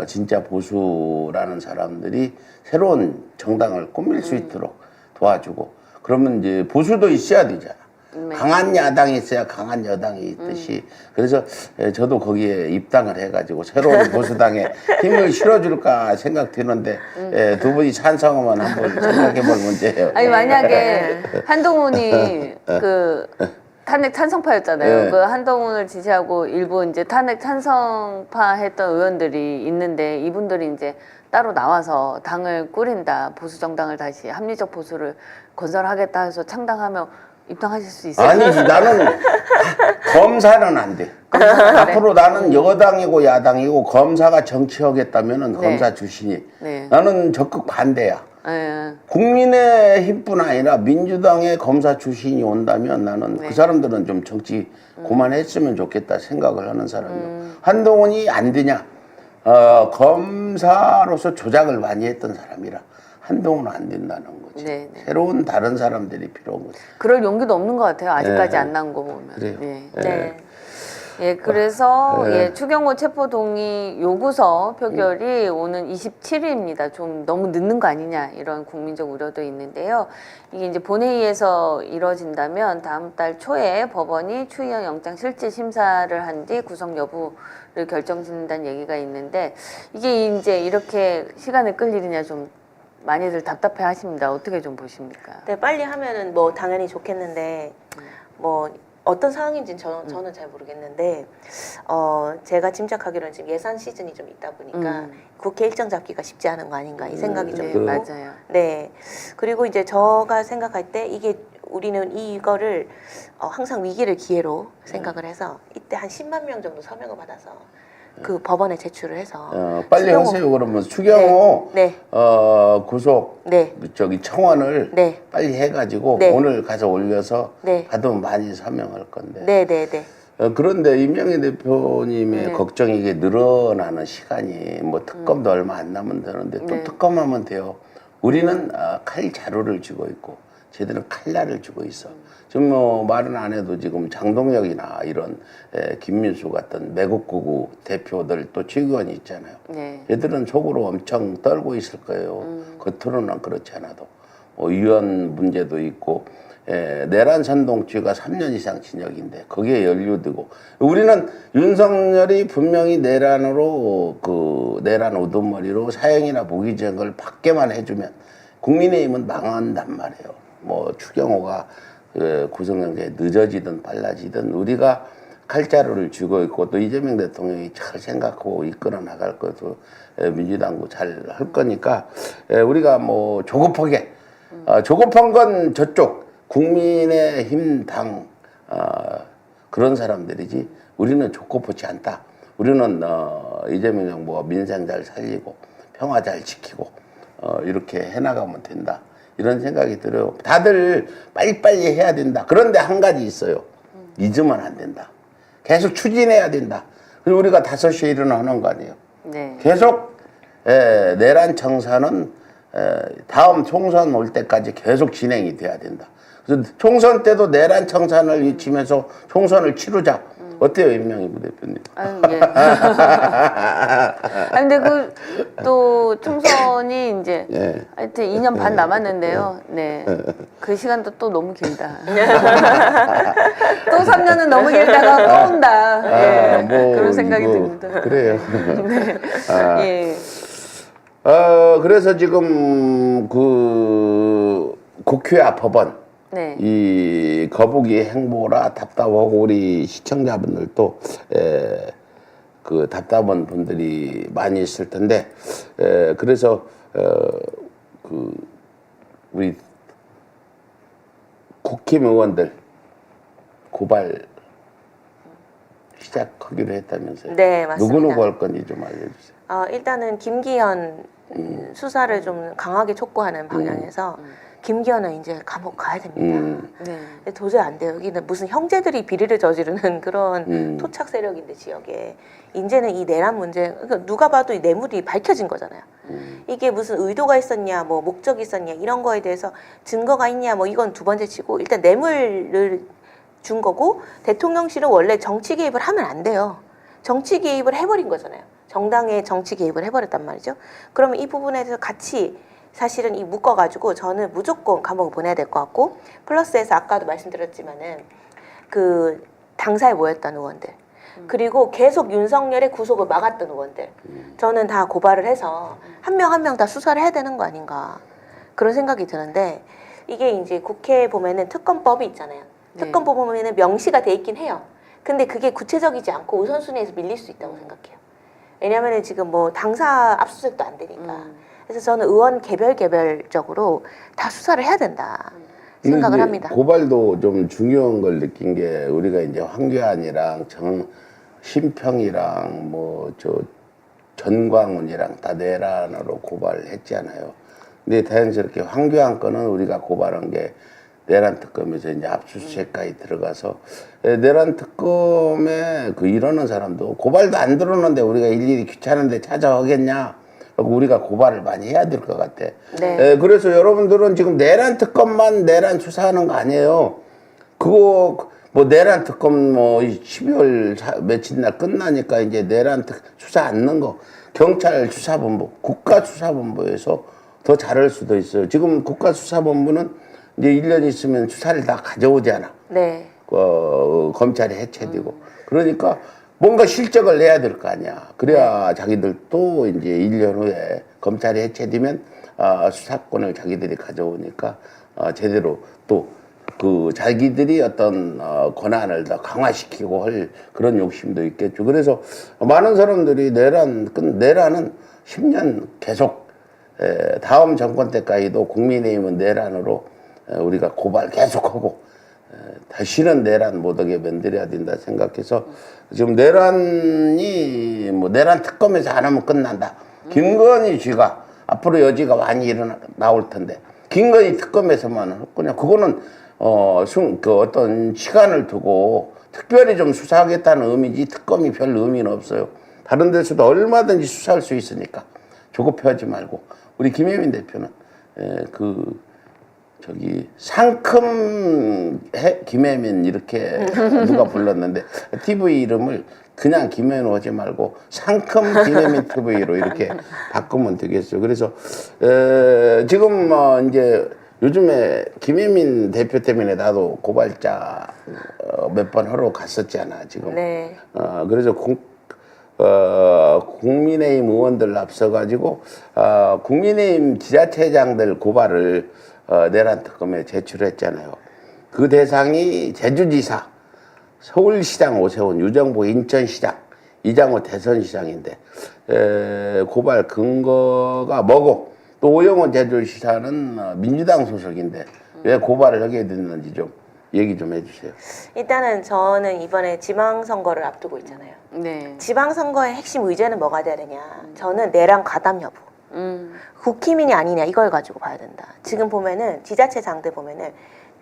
진짜 보수라는 사람들이 새로운 정당을 꾸밀 수 있도록 도와주고 그러면 이제 보수도 있어야 되잖아. 강한 야당이 있어야 강한 여당이 있듯이 그래서 저도 거기에 입당을 해가지고 새로운 보수당에 힘을 실어줄까 생각되는데 두 분이 찬성하면 한번 생각해볼 문제예요. 아니 만약에 한동훈이 그 탄핵 찬성파였잖아요. 그 한동훈을 지지하고 일부 이제 탄핵 찬성파 했던 의원들이 있는데 이분들이 이제 따로 나와서 당을 꾸린다. 보수 정당을 다시 합리적 보수를 건설하겠다 해서 창당하면 입당하실 수 있어요? 아니지 나는 검사는 안 돼. 앞으로 나는 여당이고 야당이고 검사가 정치하겠다면은 검사 출신이 나는 적극 반대야. 예. 국민의힘뿐 아니라 민주당의 검사 출신이 온다면 나는 그 사람들은 좀 정치 그만했으면 좋겠다 생각을 하는 사람이에요. 한동훈이 안 되냐? 검사로서 조작을 많이 했던 사람이라 한동훈은 안 된다는 거지. 네, 네. 새로운 다른 사람들이 필요한 거지. 그럴 용기도 없는 것 같아요. 아직까지 네. 안 나온 거 보면. 그래요. 네. 네. 예, 그래서 네. 예, 추경호 체포동의 요구서 표결이 오는 27일입니다. 좀 너무 늦는 거 아니냐 이런 국민적 우려도 있는데요. 이게 이제 본회의에서 이뤄진다면 다음 달 초에 법원이 추이영 영장 실질 심사를 한 뒤 구속 여부를 결정짓는다는 얘기가 있는데 이게 이제 이렇게 시간을 끌 일이냐 좀 많이들 답답해 하십니다. 어떻게 좀 보십니까? 네, 빨리 하면은 뭐 당연히 좋겠는데 뭐 어떤 상황인지는 저는 잘 모르겠는데 제가 짐작하기로는 지금 예산 시즌이 좀 있다 보니까 국회 일정 잡기가 쉽지 않은 거 아닌가 이 생각이 좀 네, 들고 맞아요. 네. 그리고 이제 제가 생각할 때 이게 우리는 이거를 항상 위기를 기회로 생각을 해서 이때 한 10만 명 정도 서명을 받아서 그 법원에 제출을 해서 빨리 추경호- 하세요. 그러면 추경호 네. 구속 네. 저기 청원을 네. 빨리 해가지고 네. 오늘 가서 올려서 네. 받으면 많이 서명할 건데. 네, 네, 네. 그런데 이명희 대표님의 네. 걱정이 이게 늘어나는 시간이 뭐 특검도 얼마 안 남은 되는데 또 네. 특검하면 돼요. 우리는 칼 자루를 쥐고 있고 쟤들은 칼날을 쥐고 있어. 지금 뭐 말은 안 해도 지금 장동혁이나 이런 김민수 같은 매국구구 대표들 또 직원이 있잖아요. 네. 얘들은 속으로 엄청 떨고 있을 거예요. 겉으로는 그렇지 않아도. 뭐 위헌 문제도 있고 내란 선동죄가 3년 이상 징역인데 거기에 연루되고 우리는 윤석열이 분명히 내란으로 그 내란 우두머리로 사형이나 무기징역을 받게만 해주면 국민의힘은 망한단 말이에요. 뭐 추경호가 구속영장이 늦어지든 빨라지든 우리가 칼자루를 쥐고 있고 또 이재명 대통령이 잘 생각하고 이끌어 나갈 것도 민주당도 잘 할 거니까 우리가 뭐 조급하게 조급한 건 저쪽 국민의힘 당 그런 사람들이지 우리는 조급하지 않다. 우리는 이재명 정부가 민생 잘 살리고 평화 잘 지키고 이렇게 해나가면 된다. 이런 생각이 들어요. 다들 빨리빨리 해야 된다. 그런데 한 가지 있어요. 잊으면 안 된다. 계속 추진해야 된다. 그리고 우리가 5시에 일어나는 거 아니에요. 네. 계속 내란 청산은 다음 총선 올 때까지 계속 진행이 돼야 된다. 그래서 총선 때도 내란 청산을 외치면서 총선을 치르자. 어때요, 임명희 부대표님? 아유, 예. 아, 근데 또 총선이 이제 예. 하여튼 2년 반 남았는데요. 네. 그 시간도 또 너무 길다. 또 3년은 너무 길다가 또 온다. 예. 뭐 그런 생각이 이거 듭니다. 그래요. 예. 그래서 지금 그 국회와 법원 네. 이 거북이 행보라 답답하고 우리 시청자분들도 그 답답한 분들이 많이 있을 텐데 그래서 그 우리 국힘의원들 고발 시작하기로 했다면서요? 네, 맞습니다. 누구 할 건지 좀 알려주세요. 일단은 김기현 수사를 좀 강하게 촉구하는 방향에서 김기현은 이제 감옥 가야 됩니다. 네. 근데 도저히 안 돼요. 여기는 무슨 형제들이 비리를 저지르는 그런 토착 세력인데 지역에 이제는 이 내란 문제 그러니까 누가 봐도 이 뇌물이 밝혀진 거잖아요. 이게 무슨 의도가 있었냐, 뭐 목적이 있었냐 이런 거에 대해서 증거가 있냐, 뭐 이건 두 번째 치고 일단 뇌물을 준 거고 대통령실은 원래 정치 개입을 하면 안 돼요. 정치 개입을 해버린 거잖아요. 정당의 정치 개입을 해버렸단 말이죠. 그러면 이 부분에 대해서 같이 사실은 이 묶어가지고 저는 무조건 감옥을 보내야 될 것 같고 플러스해서 아까도 말씀드렸지만은 그 당사에 모였던 의원들 그리고 계속 윤석열의 구속을 막았던 의원들 저는 다 고발을 해서 한 명 한 명 다 수사를 해야 되는 거 아닌가 그런 생각이 드는데 이게 이제 국회에 보면은 특검법이 있잖아요. 네. 특검법 보면은 명시가 돼 있긴 해요. 근데 그게 구체적이지 않고 우선순위에서 밀릴 수 있다고 생각해요. 왜냐면은 지금 뭐 당사 압수수색도 안 되니까. 그래서 저는 의원 개별적으로 다 수사를 해야 된다 생각을 합니다. 고발도 좀 중요한 걸 느낀 게 우리가 이제 황교안이랑 심평이랑 뭐 저 전광훈이랑 다 내란으로 고발했잖아요. 근데 자연스럽게 황교안 건은 우리가 고발한 게 내란 특검에서 이제 압수수색까지 들어가서 내란 특검에 그 이러는 사람도 고발도 안 들었는데 우리가 일일이 귀찮은데 찾아오겠냐? 그리고 우리가 고발을 많이 해야 될 것 같아. 네. 그래서 여러분들은 지금 내란 특검만 내란 수사하는 거 아니에요. 그거 뭐 내란 특검 뭐 12월 며칠 날 끝나니까 이제 내란 수사 않는 거 경찰 수사본부, 국가수사본부에서 더 잘할 수도 있어요. 지금 국가수사본부는 이제 1년 있으면 수사를 다 가져오잖아. 네. 검찰이 해체되고. 그러니까 뭔가 실적을 내야 될 거 아니야. 그래야 자기들도 이제 1년 후에 검찰이 해체되면 수사권을 자기들이 가져오니까 제대로 또 그 자기들이 어떤 권한을 더 강화시키고 할 그런 욕심도 있겠죠. 그래서 많은 사람들이 내란은 10년 계속 다음 정권 때까지도 국민의힘은 내란으로 우리가 고발 계속하고 다시는 내란 못하게 만들어야 된다 생각해서 지금 내란이 뭐 내란 특검에서 안 하면 끝난다. 김건희 씨가 앞으로 여지가 많이 나올 텐데 김건희 특검에서만 그냥 그거는 그 어떤 시간을 두고 특별히 좀 수사하겠다는 의미지 특검이 별 의미는 없어요. 다른 데서도 얼마든지 수사할 수 있으니까 조급해하지 말고 우리 김혜민 대표는 저기 상큼 김혜민 이렇게 누가 불렀는데 TV 이름을 그냥 김혜민 하지 말고 상큼 김혜민 TV로 이렇게 바꾸면 되겠어요. 그래서 지금 이제 요즘에 김혜민 대표 때문에 나도 고발자 몇 번 하러 갔었잖아 지금. 네. 그래서 국민의힘 의원들 앞서가지고 국민의힘 지자체장들 고발을 내란 특검에 제출했잖아요. 그 대상이 제주지사, 서울시장 오세훈, 유정보 인천시장, 이장호 대선시장인데 고발 근거가 뭐고 또 오영훈 제주시사는 민주당 소속인데 왜 고발을 하게 됐는지 좀 얘기 좀 해주세요. 일단은 저는 이번에 지방선거를 앞두고 있잖아요. 네. 지방선거의 핵심 의제는 뭐가 돼야 되냐. 저는 내란 가담 여부. 국힘이냐 아니냐 이걸 가지고 봐야 된다. 지금 보면은 지자체장들 보면은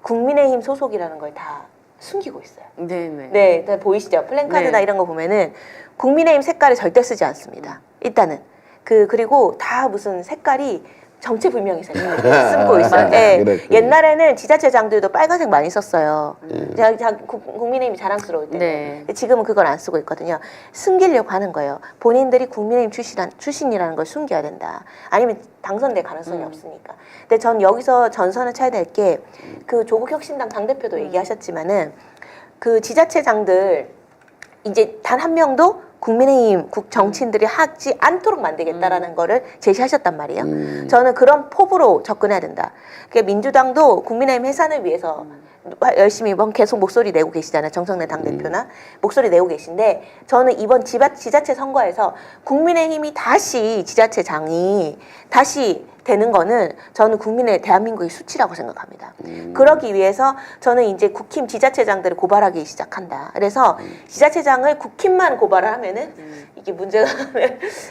국민의힘 소속이라는 걸 다 숨기고 있어요. 네네. 네, 다 보이시죠? 플랜카드나 네. 이런 거 보면은 국민의힘 색깔을 절대 쓰지 않습니다. 일단은 그리고 다 무슨 색깔이 정체불명의 색깔을 쓰고 있어요. 네. 그랬군요. 옛날에는 지자체장들도 빨간색 많이 썼어요. 국민의힘이 자랑스러울 때. 네. 지금은 그걸 안 쓰고 있거든요. 숨기려고 하는 거예요. 본인들이 국민의힘 출신이라는 걸 숨겨야 된다. 아니면 당선될 가능성이 없으니까. 근데 전 여기서 전선을 쳐야 될 게 그 조국 혁신당 당대표도 얘기하셨지만은 그 지자체장들 이제 단 한 명도 국민의힘 정치인들이 하지 않도록 만들겠다라는 거를 제시하셨단 말이에요. 저는 그런 포부로 접근해야 된다. 그러니까 민주당도 국민의힘 해산을 위해서 열심히 이번 계속 목소리 내고 계시잖아요. 정청래 당대표나 목소리 내고 계신데 저는 이번 지자체 선거에서 국민의힘이 다시 지자체장이 다시 되는 거는 저는 국민의 대한민국의 수치라고 생각합니다. 그러기 위해서 저는 이제 국힘 지자체장들을 고발하기 시작한다. 그래서 지자체장을 국힘만 고발을 하면은 이게 문제가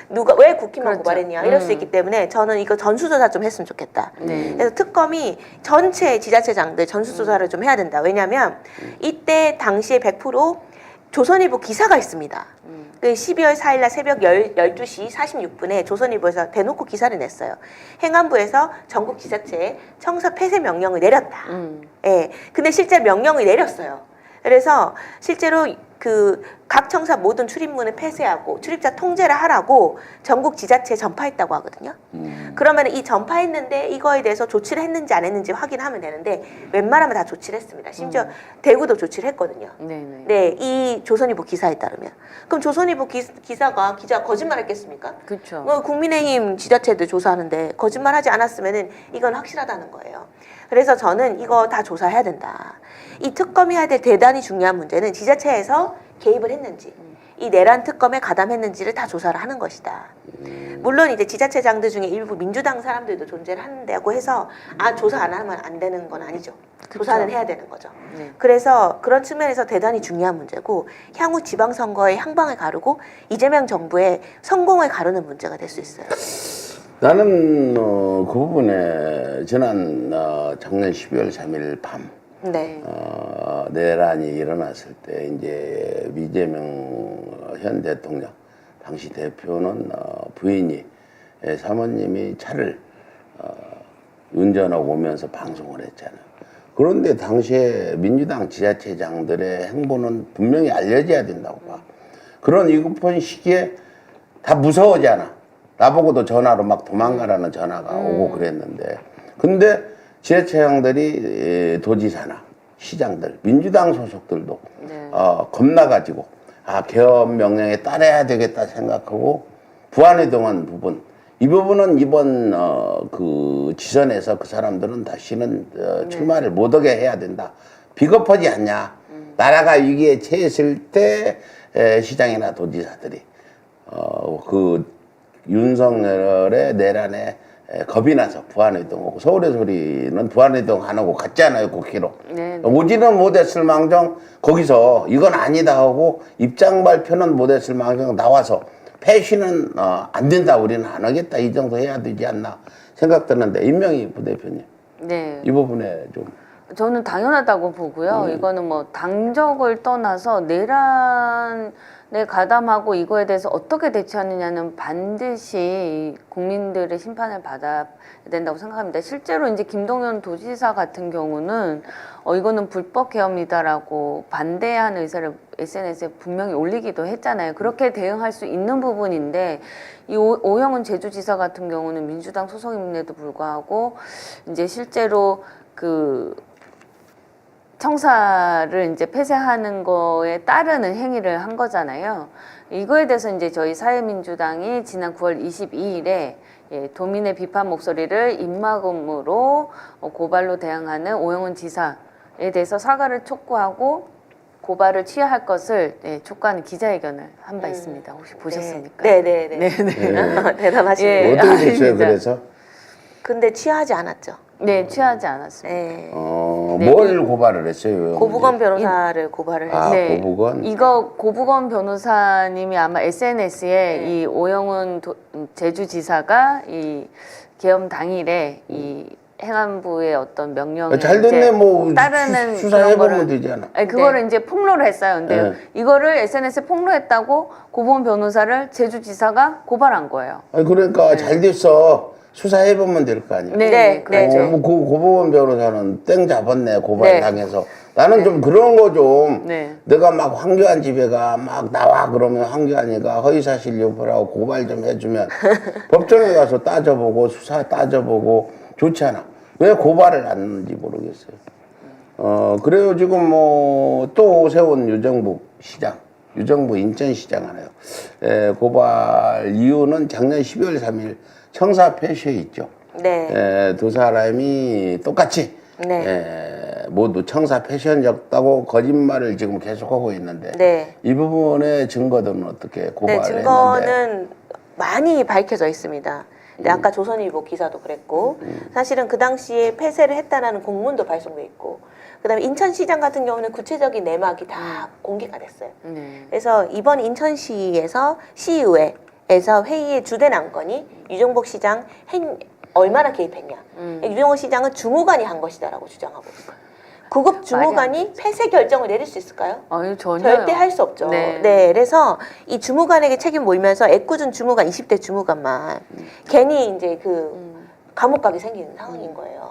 누가 왜 국힘만 그렇죠. 고발했냐 이럴 수 있기 때문에 저는 이거 전수조사 좀 했으면 좋겠다. 네. 그래서 특검이 전체 지자체장들 전수조사를 좀 해야 된다. 왜냐하면 이때 당시에 100% 조선일보 기사가 있습니다. 그 12월 4일날 새벽 12시 46분에 조선일보에서 대놓고 기사를 냈어요. 행안부에서 전국 지자체에 청사 폐쇄 명령을 내렸다. 예. 근데 실제 명령을 내렸어요. 그래서 실제로 그 각 청사 모든 출입문을 폐쇄하고 출입자 통제를 하라고 전국 지자체에 전파했다고 하거든요. 그러면 이 전파했는데 이거에 대해서 조치를 했는지 안 했는지 확인하면 되는데 웬만하면 다 조치를 했습니다. 심지어 대구도 조치를 했거든요. 네네. 네, 이 조선일보 기사에 따르면. 그럼 조선일보 기자가 거짓말했겠습니까? 그렇죠. 국민의힘 지자체들 조사하는데 거짓말하지 않았으면은 이건 확실하다는 거예요. 그래서 저는 이거 다 조사해야 된다. 이 특검이 해야 될 대단히 중요한 문제는 지자체에서 개입을 했는지 이 내란 특검에 가담했는지를 다 조사를 하는 것이다. 물론 이제 지자체장들 중에 일부 민주당 사람들도 존재를 한다고 해서 조사 안 하면 안 되는 건 아니죠. 조사는 해야 되는 거죠. 네. 그래서 그런 측면에서 대단히 중요한 문제고 향후 지방선거의 향방을 가르고 이재명 정부의 성공을 가르는 문제가 될 수 있어요. 나는 그 부분에 지난 작년 12월 3일 밤 네. 내란이 일어났을 때 이제 이재명 현 대통령 당시 대표는 부인이 사모님이 차를 운전하고 오면서 방송을 했잖아요. 그런데 당시에 민주당 지자체장들의 행보는 분명히 알려져야 된다고 봐. 그런 위급한 시기에 다 무서워하잖아. 나보고도 전화로 막 도망가라는 전화가 오고 그랬는데, 근데 지자체장들이 도지사나 시장들, 민주당 소속들도 네. 겁나가지고 개업 명령에 따라야 되겠다 생각하고 부안이동한 부분, 이 부분은 이번 그 지선에서 그 사람들은 다시는 출마를 못하게 해야 된다. 비겁하지 않냐? 나라가 위기에 처했을 때 시장이나 도지사들이 그 윤석열의 내란에 겁이 나서 부안이동하고, 서울에서 우리는 부안이동 안 하고 갔잖아요, 국회로. 네. 오지는 못했을 망정 거기서 이건 아니다 하고 입장 발표는 못했을 망정 나와서 패시는 안 된다, 우리는 안 하겠다, 이 정도 해야 되지 않나 생각되는데, 임명희 부대표님 네. 이 부분에 좀 저는 당연하다고 보고요. 이거는 뭐 당적을 떠나서 내란에 가담하고 이거에 대해서 어떻게 대처하느냐는 반드시 국민들의 심판을 받아야 된다고 생각합니다. 실제로 이제 김동연 도지사 같은 경우는 이거는 불법 계엄이다라고 반대하는 의사를 SNS에 분명히 올리기도 했잖아요. 그렇게 대응할 수 있는 부분인데, 이 오영훈 제주지사 같은 경우는 민주당 소속임에도 불구하고 이제 실제로 그 청사를 이제 폐쇄하는 거에 따르는 행위를 한 거잖아요. 이거에 대해서 이제 저희 사회민주당이 지난 9월 22일에 도민의 비판 목소리를 입막음으로 고발로 대항하는 오영훈 지사에 대해서 사과를 촉구하고 고발을 취하할 것을 촉구하는 기자회견을 한 바 있습니다. 혹시 보셨습니까? 네네네. 대단하시네요. 예. 어떻게 됐어요? 아닙니다. 그래서 근데 취하지 않았죠. 네, 취하지 않았습니다. 네. 네. 뭘 고발을 했어요? 고부건 변호사를 고발을 했어요. 네, 고부건? 이거 고부건 변호사님이 아마 SNS에 이 오영훈 제주지사가 이 계엄 당일에 이 행안부의 어떤 명령에 잘 됐네, 이제 뭐 따르는 수사해보면 되지 않아? 아니, 그거를 이제 폭로를 했어요. 근데 네. 이거를 SNS에 폭로했다고 고부건 변호사를 제주지사가 고발한 거예요. 아니 그러니까 잘 됐어. 수사해보면 될 거 아니야. 네, 그렇죠. 뭐 고부건 변호사는 땡 잡았네, 고발 네. 당해서. 나는 좀 그런 거 좀, 네. 내가 막 황교안 집에가 막 나와 그러면 황교안이가 허위사실 유포라고 고발 좀 해주면 법정에 가서 따져보고 수사 따져보고 좋잖아. 왜 고발을 안 하는지 모르겠어요. 그래요. 지금 뭐 또 세운 유정북 시장, 유정부 인천시장 하나요. 고발 이유는 작년 12월 3일 청사 폐쇄 있죠. 네. 두 사람이 똑같이 네. 모두 청사 폐쇄였다고 거짓말을 지금 계속하고 있는데, 네. 이 부분의 증거들은 어떻게 고발을 네, 했는데? 증거는 많이 밝혀져 있습니다. 근데 아까 조선일보 기사도 그랬고, 사실은 그 당시에 폐쇄를 했다라는 공문도 발송돼 있고, 그다음에 인천시장 같은 경우는 구체적인 내막이 다 공개가 됐어요. 네. 그래서 이번 인천시에서 시의회에서 회의의 주된 안건이 유정복 시장 얼마나 개입했냐. 유정복 시장은 주무관이 한 것이다라고 주장하고 있어요. 구급 주무관이 폐쇄 결정을 내릴 수 있을까요? 아니, 전혀 절대 할 수 없죠. 네. 네, 그래서 이 주무관에게 책임 몰면서 애꿎은 주무관, 20대 주무관만 괜히 이제 감옥 가게 생기는 상황인 거예요.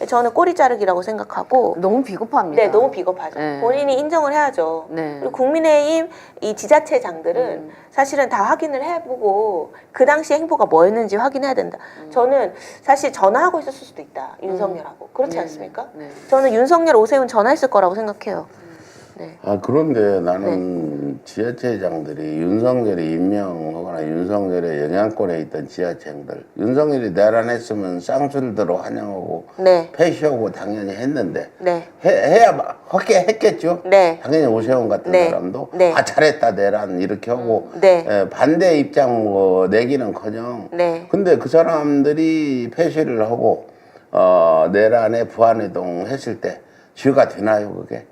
저는 꼬리 자르기라고 생각하고, 너무 비겁합니다. 네, 너무 비겁하죠. 네. 본인이 인정을 해야죠. 네. 그리고 국민의힘 이 지자체장들은 사실은 다 확인을 해보고 그 당시 행보가 뭐였는지 확인해야 된다. 저는 사실 전화하고 있었을 수도 있다. 윤석열하고. 그렇지 네. 않습니까? 네. 저는 윤석열, 오세훈 전화했을 거라고 생각해요. 네. 그런데 나는 지자체장들이 윤석열이 임명하거나 윤석열의 영향권에 있던 지자체장들, 윤석열이 내란했으면 쌍술대로 환영하고 네. 폐시하고 당연히 했는데, 네. 해야 했겠죠. 네. 당연히 오세훈 같은 네. 사람도 네. 잘했다 내란 이렇게 하고 네. 반대 입장 내기는커녕. 네. 근데 그 사람들이 폐시를 하고 내란에 부안이동 했을 때 죄가 되나요, 그게?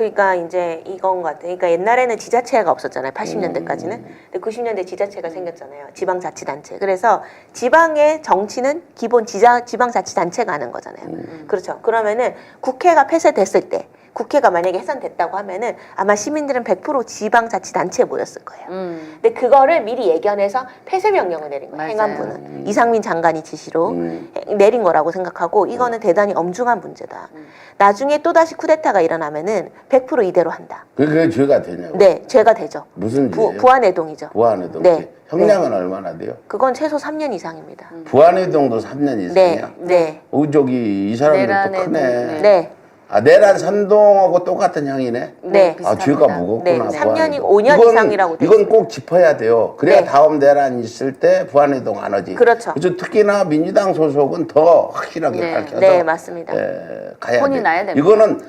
그러니까 이제 이건 것 같아요. 그러니까 옛날에는 지자체가 없었잖아요. 80년대까지는. 근데 90년대 지자체가 생겼잖아요. 지방자치단체. 그래서 지방의 정치는 기본 지방자치단체가 하는 거잖아요. 그렇죠. 그러면은 국회가 폐쇄됐을 때 국회가 만약에 해산됐다고 하면은 아마 시민들은 100% 지방자치단체에 모였을 거예요. 근데 그거를 미리 예견해서 폐쇄 명령을 내린 거예요. 맞아요. 행안부는. 이상민 장관이 지시로 내린 거라고 생각하고 이거는 대단히 엄중한 문제다. 나중에 또다시 쿠데타가 일어나면은 100% 이대로 한다. 그게 죄가 되냐고. 네, 죄가 되죠. 무슨 죄예요? 부안해동이죠. 부안해동. 네. 형량은 얼마나 돼요? 그건 최소 3년 이상입니다. 부안해동도 3년 이상이야? 네. 저기 이 사람들도 내란해동, 크네. 네. 아, 내란 선동하고 똑같은 형이네? 네. 아, 죄가 무겁구나. 네, 부안해동. 3년이 5년 이건- 이상이라고 돼 이건 있어요. 꼭 짚어야 돼요. 그래야 네. 다음 내란 있을 때 부안해동 안 하지. 그렇죠. 그래서 특히나 민주당 소속은 더 확실하게 네. 밝혀서 네, 맞습니다. 가야 혼이 돼. 나야 됩니다. 이거는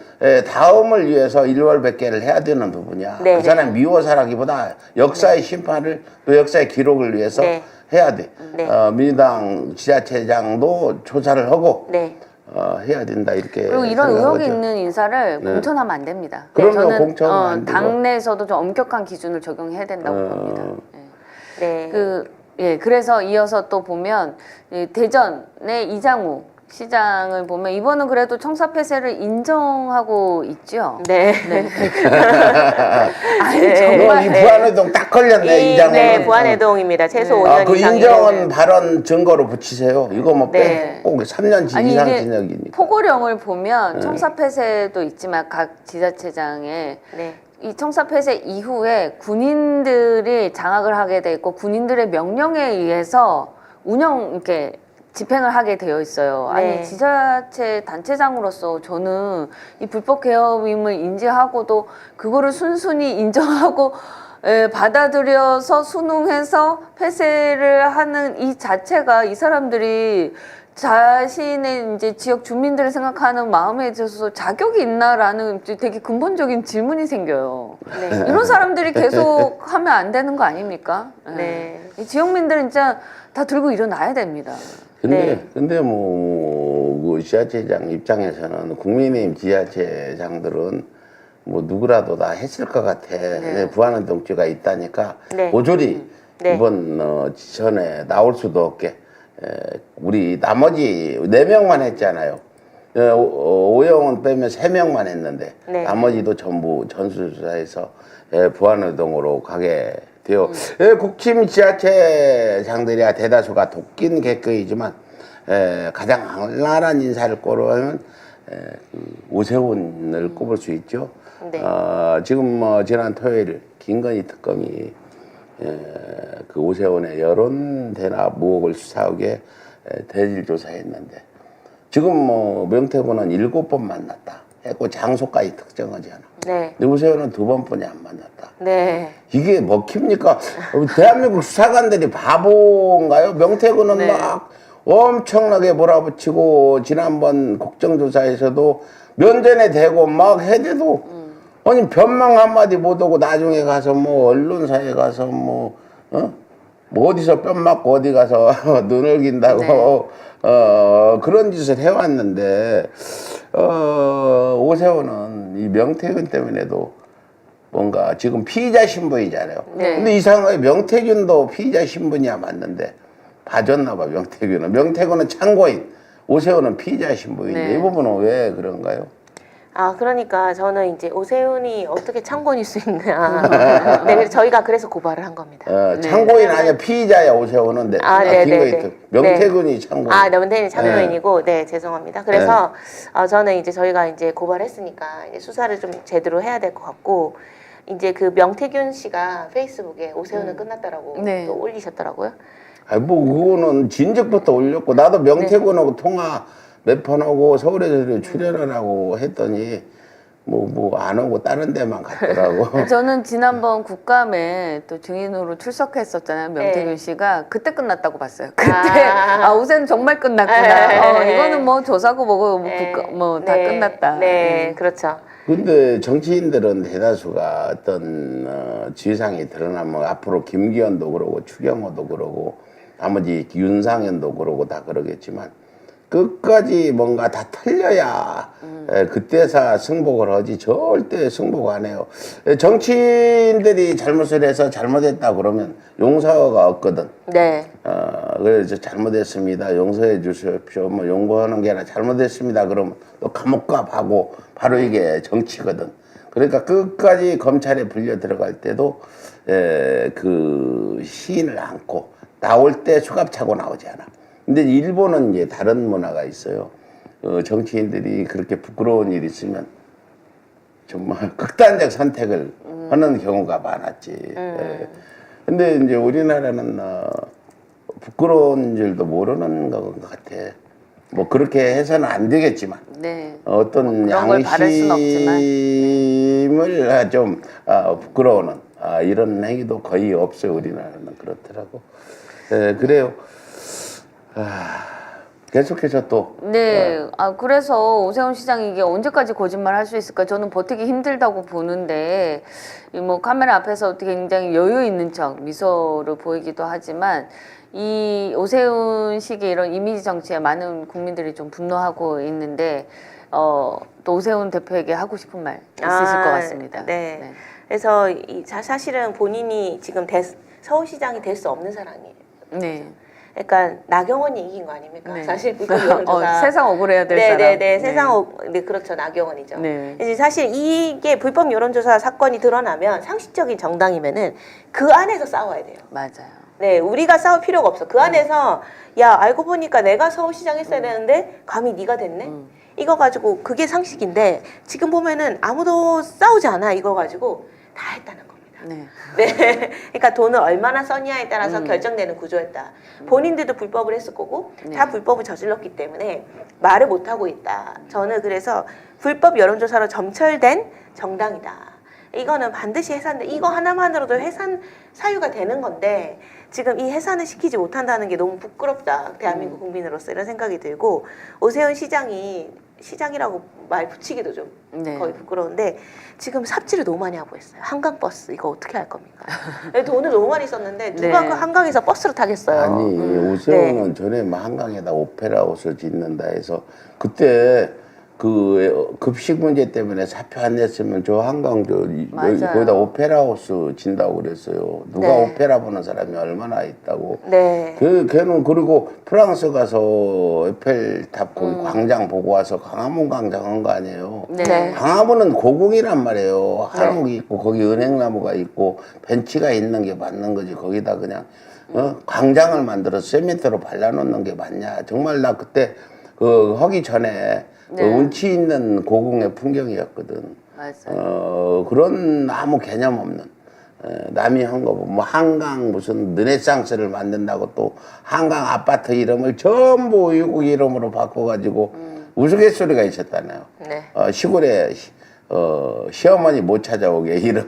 다음을 위해서 일월백계를 해야 되는 부분이야. 네. 그 사람 미워서라기보다 역사의 심판을 또 역사의 기록을 위해서 네. 해야 돼. 네. 민주당 지자체장도 조사를 하고 네. 해야 된다 이렇게. 그리고 이런 의혹이 생각하죠. 있는 인사를 네. 공천하면 안 됩니다. 그럼요, 저는 공천은 안 되고. 당내에서도 좀 엄격한 기준을 적용해야 된다고 봅니다. 네. 네. 그래서 이어서 또 보면 이 대전의 이장우 시장을 보면 이번은 그래도 청사 폐쇄를 인정하고 있죠. 네. 아니 네. 정말 이 부안해동 딱 걸렸네, 이장은. 네, 부안해동입니다. 최소 5년 그 이상이 인정은 되는. 발언 증거로 붙이세요. 이거 뭐 네. 꼭 3년 아니 이상 이게 징역이니까. 포고령을 보면 청사 폐쇄도 있지만 각 지자체장에 네. 이 청사 폐쇄 이후에 군인들이 장악을 하게 돼 있고 군인들의 명령에 의해서 이렇게 집행을 하게 되어 있어요. 네. 아니 지자체 단체장으로서 저는 이 불법 개업임을 인지하고도 그거를 순순히 인정하고 받아들여서 순응해서 폐쇄를 하는 이 자체가 이 사람들이 자신의 이제 지역 주민들을 생각하는 마음에 있어서 자격이 있나라는 되게 근본적인 질문이 생겨요. 네. 이런 사람들이 계속 하면 안 되는 거 아닙니까? 네. 이 지역민들은 진짜 다 들고 일어나야 됩니다. 근데 그 지자체장 입장에서는 국민의힘 지자체장들은 뭐 누구라도 다 했을 것 같아. 부안해동 죄가 있다니까 네. 모조리 네. 이번 전에 나올 수도 없게 우리 나머지 4명만 했잖아요. 오영은 빼면 3명만 했는데 네. 나머지도 전부 전수조사해서 부안해동으로 가게 돼요. 국힘 지자체장들이야 대다수가 도끼는 객거이지만 가장 악랄한 인사를 꼽으면 오세훈을 꼽을 수 있죠. 네. 지금 지난 토요일 김건희 특검이 그 오세훈의 여론 대납 의혹을 수사하게 대질 조사했는데 지금 명태군은 7번 만났다 했고 장소까지 특정하지 않아. 네. 근데 오세훈은 2번뿐이 안 만났다. 네. 이게 먹힙니까? 대한민국 수사관들이 바보인가요? 명태군은 막 엄청나게 몰아붙이고 지난번 국정조사에서도 면전에 대고 막 해대도 아니 변명 한마디 못하고 나중에 가서 뭐 언론사에 가서 뭐 어디서 뺨 맞고 어디 가서 눈을 긴다고 그런 짓을 해왔는데 오세훈은 이 명태균 때문에도 뭔가 지금 피의자 신분이잖아요. 네. 근데 이상하게 명태균도 피의자 신분이야 맞는데 봐줬나 봐 명태균은. 명태균은 참고인, 오세훈은 피의자 신분인데 네. 이 부분은 왜 그런가요? 아, 그러니까 저는 이제 오세훈이 어떻게 참고인일 수 있냐. 네, 그래서 저희가 그래서 고발을 한 겁니다. 참고인 아니야 피의자야 오세훈은. 네. 네. 명태균이 참고인. 아, 명태균이 참고인이고, 네, 죄송합니다. 그래서 저는 이제 저희가 이제 고발했으니까 이제 수사를 좀 제대로 해야 될 것 같고, 이제 그 명태균 씨가 페이스북에 오세훈은 끝났다라고 네. 또 올리셨더라고요. 아니 뭐 그거는 진즉부터 올렸고 나도 명태균하고 통화 몇 번 하고 서울에서 출연하라고 했더니 뭐 안 오고 다른 데만 갔더라고. 저는 지난번 국감에 또 증인으로 출석했었잖아요. 명태균 네. 씨가 그때 끝났다고 봤어요. 그때 오세훈 정말 끝났구나. 네. 이거는 뭐 조사고 뭐고 네. 뭐 다 네. 끝났다. 네, 그렇죠. 근데 정치인들은 대다수가 어떤 지위상이 드러나면 앞으로 김기현도 그러고 추경호도 그러고 나머지 윤상현도 그러고 다 그러겠지만 끝까지 뭔가 다 틀려야 그때서 승복을 하지 절대 승복 안 해요. 정치인들이 잘못을 해서 잘못했다 그러면 용서가 없거든. 네. 그래서 잘못했습니다. 용서해 주십시오. 뭐 용서하는 게 아니라 잘못했습니다. 그러면 또 감옥 가 하고 바로 이게 정치거든. 그러니까 끝까지 검찰에 불려 들어갈 때도 그 시인을 안고 나올 때 수갑차고 나오지 않아. 근데 일본은 이제 다른 문화가 있어요. 정치인들이 그렇게 부끄러운 일이 있으면 정말 극단적 선택을 하는 경우가 많았지. 근데 이제 우리나라는 부끄러운 줄도 모르는 것 같아. 뭐 그렇게 해서는 안 되겠지만 네. 어떤 그런 걸 바랄 순 없지만. 양심을 좀 부끄러워하는 이런 행위도 거의 없어요. 우리나라는 그렇더라고. 그래요. 계속해서 또. 네. 그래서 오세훈 시장이 이게 언제까지 거짓말 할 수 있을까? 저는 버티기 힘들다고 보는데, 이 뭐 카메라 앞에서 어떻게 굉장히 여유 있는 척 미소를 보이기도 하지만, 이 오세훈 식의 이런 이미지 정치에 많은 국민들이 좀 분노하고 있는데, 또 오세훈 대표에게 하고 싶은 말 있으실 것 같습니다. 네. 네. 그래서 사실은 본인이 지금 서울시장이 될 수 없는 사람이에요. 네. 그러니까 나경원이 이긴 거 아닙니까? 네. 사실 불법 여론조사. 세상 억울해야 될 사람. 네네네. 네, 그렇죠. 나경원이죠. 네. 이제 사실 이게 불법 여론조사 사건이 드러나면 상식적인 정당이면은 그 안에서 싸워야 돼요. 맞아요. 네, 우리가 싸울 필요가 없어. 그 안에서 야 알고 보니까 내가 서울시장 했어야 되는데 감히 네가 됐네. 이거 가지고 그게 상식인데 지금 보면은 아무도 싸우지 않아. 이거 가지고 다 했다는 겁니다. 네. 네, 그러니까 돈을 얼마나 썼냐에 따라서 결정되는 구조였다. 본인들도 불법을 했을 거고 네. 다 불법을 저질렀기 때문에 말을 못 하고 있다. 저는 그래서 불법 여론조사로 점철된 정당이다. 이거는 반드시 해산돼. 이거 하나만으로도 해산 사유가 되는 건데 지금 이 해산을 시키지 못한다는 게 너무 부끄럽다. 대한민국 국민으로서 이런 생각이 들고 오세훈 시장이라고 말 붙이기도 좀 네. 거의 부끄러운데 지금 삽질을 너무 많이 하고 있어요. 한강버스 이거 어떻게 할 겁니까? 돈을 너무 많이 썼는데 누가 네. 그 한강에서 버스를 타겠어요. 아니 오세훈은 전에 뭐 한강에다 오페라하우스를 짓는다 해서 그때 그 급식 문제 때문에 사표 안 냈으면 저 한강 맞아요. 거기다 오페라하우스 진다고 그랬어요. 누가 네. 오페라 보는 사람이 얼마나 있다고. 네. 걔는 그리고 프랑스 가서 에펠탑 거기 광장 보고 와서 광화문 광장 한 거 아니에요. 네. 광화문은 고궁이란 말이에요. 한옥이 있고 거기 은행나무가 있고 벤치가 있는 게 맞는 거지. 거기다 그냥 광장을 만들어서 세멘트로 발라놓는 게 맞냐. 정말 나 그때 그 하기 전에 네. 운치 있는 고궁의 풍경이었거든. 맞아요. 그런 아무 개념 없는 남이 한 거 뭐 한강 무슨 르네상스를 만든다고 또 한강 아파트 이름을 전부 외국 이름으로 바꿔가지고 우스갯소리가 있었다네요. 네. 시골에 시어머니 못 찾아오게 이름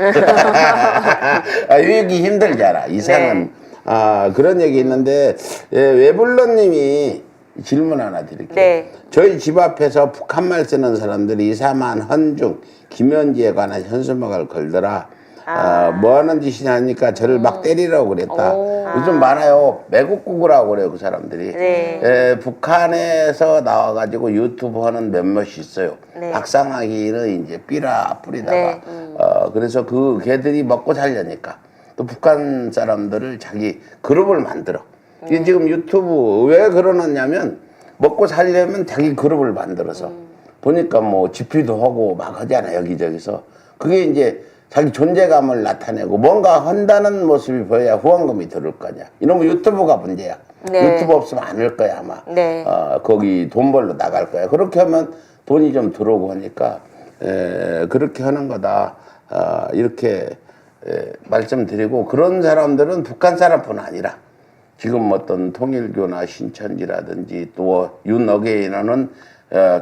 외우기 힘들잖아. 이상은 그런 얘기 있는데 외불러님이 질문 하나 드릴게요. 네. 저희 집 앞에서 북한말 쓰는 사람들이 이사만 헌중 김현지에 관한 현수막을 걸더라. 뭐 하는 짓이냐 하니까 저를 막 때리라고 그랬다. 요즘 많아요. 매국국이라고 그래요, 그 사람들이. 네. 북한에서 나와가지고 유튜브 하는 몇몇이 있어요. 네. 박상학이는 이제 뿌리다가. 네. 그래서 그 걔들이 먹고 살려니까 또 북한 사람들을 자기 그룹을 만들어. 이게 지금 유튜브 왜 그러느냐면 먹고 살려면 자기 그룹을 만들어서 보니까 뭐 집회도 하고 막 하잖아 여기저기서. 그게 이제 자기 존재감을 나타내고 뭔가 한다는 모습이 보여야 후원금이 들을 거냐. 이놈의 유튜브가 문제야. 네. 유튜브 없으면 안 할 거야 아마. 네. 거기 돈 벌러 나갈 거야. 그렇게 하면 돈이 좀 들어오고 하니까 그렇게 하는 거다. 이렇게 말씀드리고 그런 사람들은 북한 사람뿐 아니라 지금 어떤 통일교나 신천지라든지 또 윤어게인은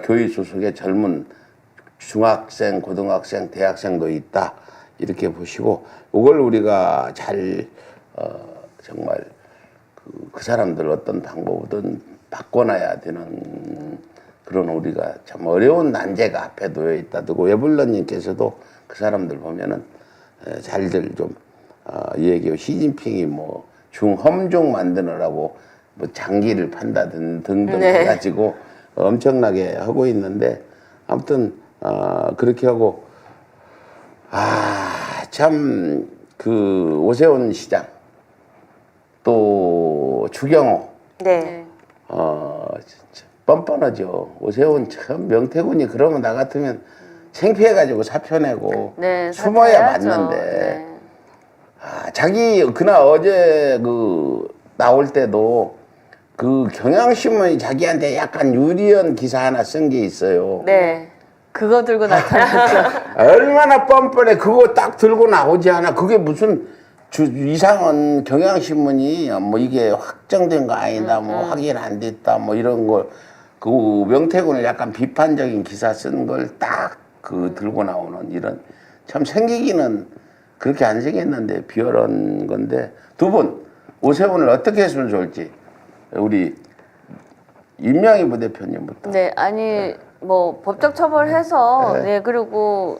교회 소속의 젊은 중학생, 고등학생, 대학생도 있다. 이렇게 보시고 이걸 우리가 잘 정말 그 사람들 어떤 방법이든 바꿔놔야 되는 그런 우리가 참 어려운 난제가 앞에 놓여 있다 두고 외불러님께서도 그 사람들 보면은 잘들 좀 얘기해요. 시진핑이 뭐 중험종 만드느라고 뭐 장기를 판다든 등등 네. 해가지고 엄청나게 하고 있는데 아무튼 그렇게 하고 참 그 오세훈 시장 또 추경호 네. 진짜 뻔뻔하죠. 오세훈 참 명태군이 그러면 나 같으면 창피해가지고 사표 내고 네, 숨어야 사퇴해야죠. 맞는데 네. 자기 그날 어제 그 나올 때도 그 경향신문이 자기한테 약간 유리한 기사 하나 쓴 게 있어요. 네. 그거 들고 나타났죠. 얼마나 뻔뻔해. 그거 딱 들고 나오지 않아. 그게 무슨 이상한 경향신문이 뭐 이게 확정된 거 아니다, 뭐 확인 안 됐다, 뭐 이런 걸 그 명태군을 약간 비판적인 기사 쓴 걸 딱 그 들고 나오는 이런 참 생기기는 그렇게 안 생겼는데 비열한 건데 두 분 오세훈을 어떻게 했으면 좋을지 우리 임명희 부대표님부터. 네, 아니 뭐 법적 처벌해서 네 그리고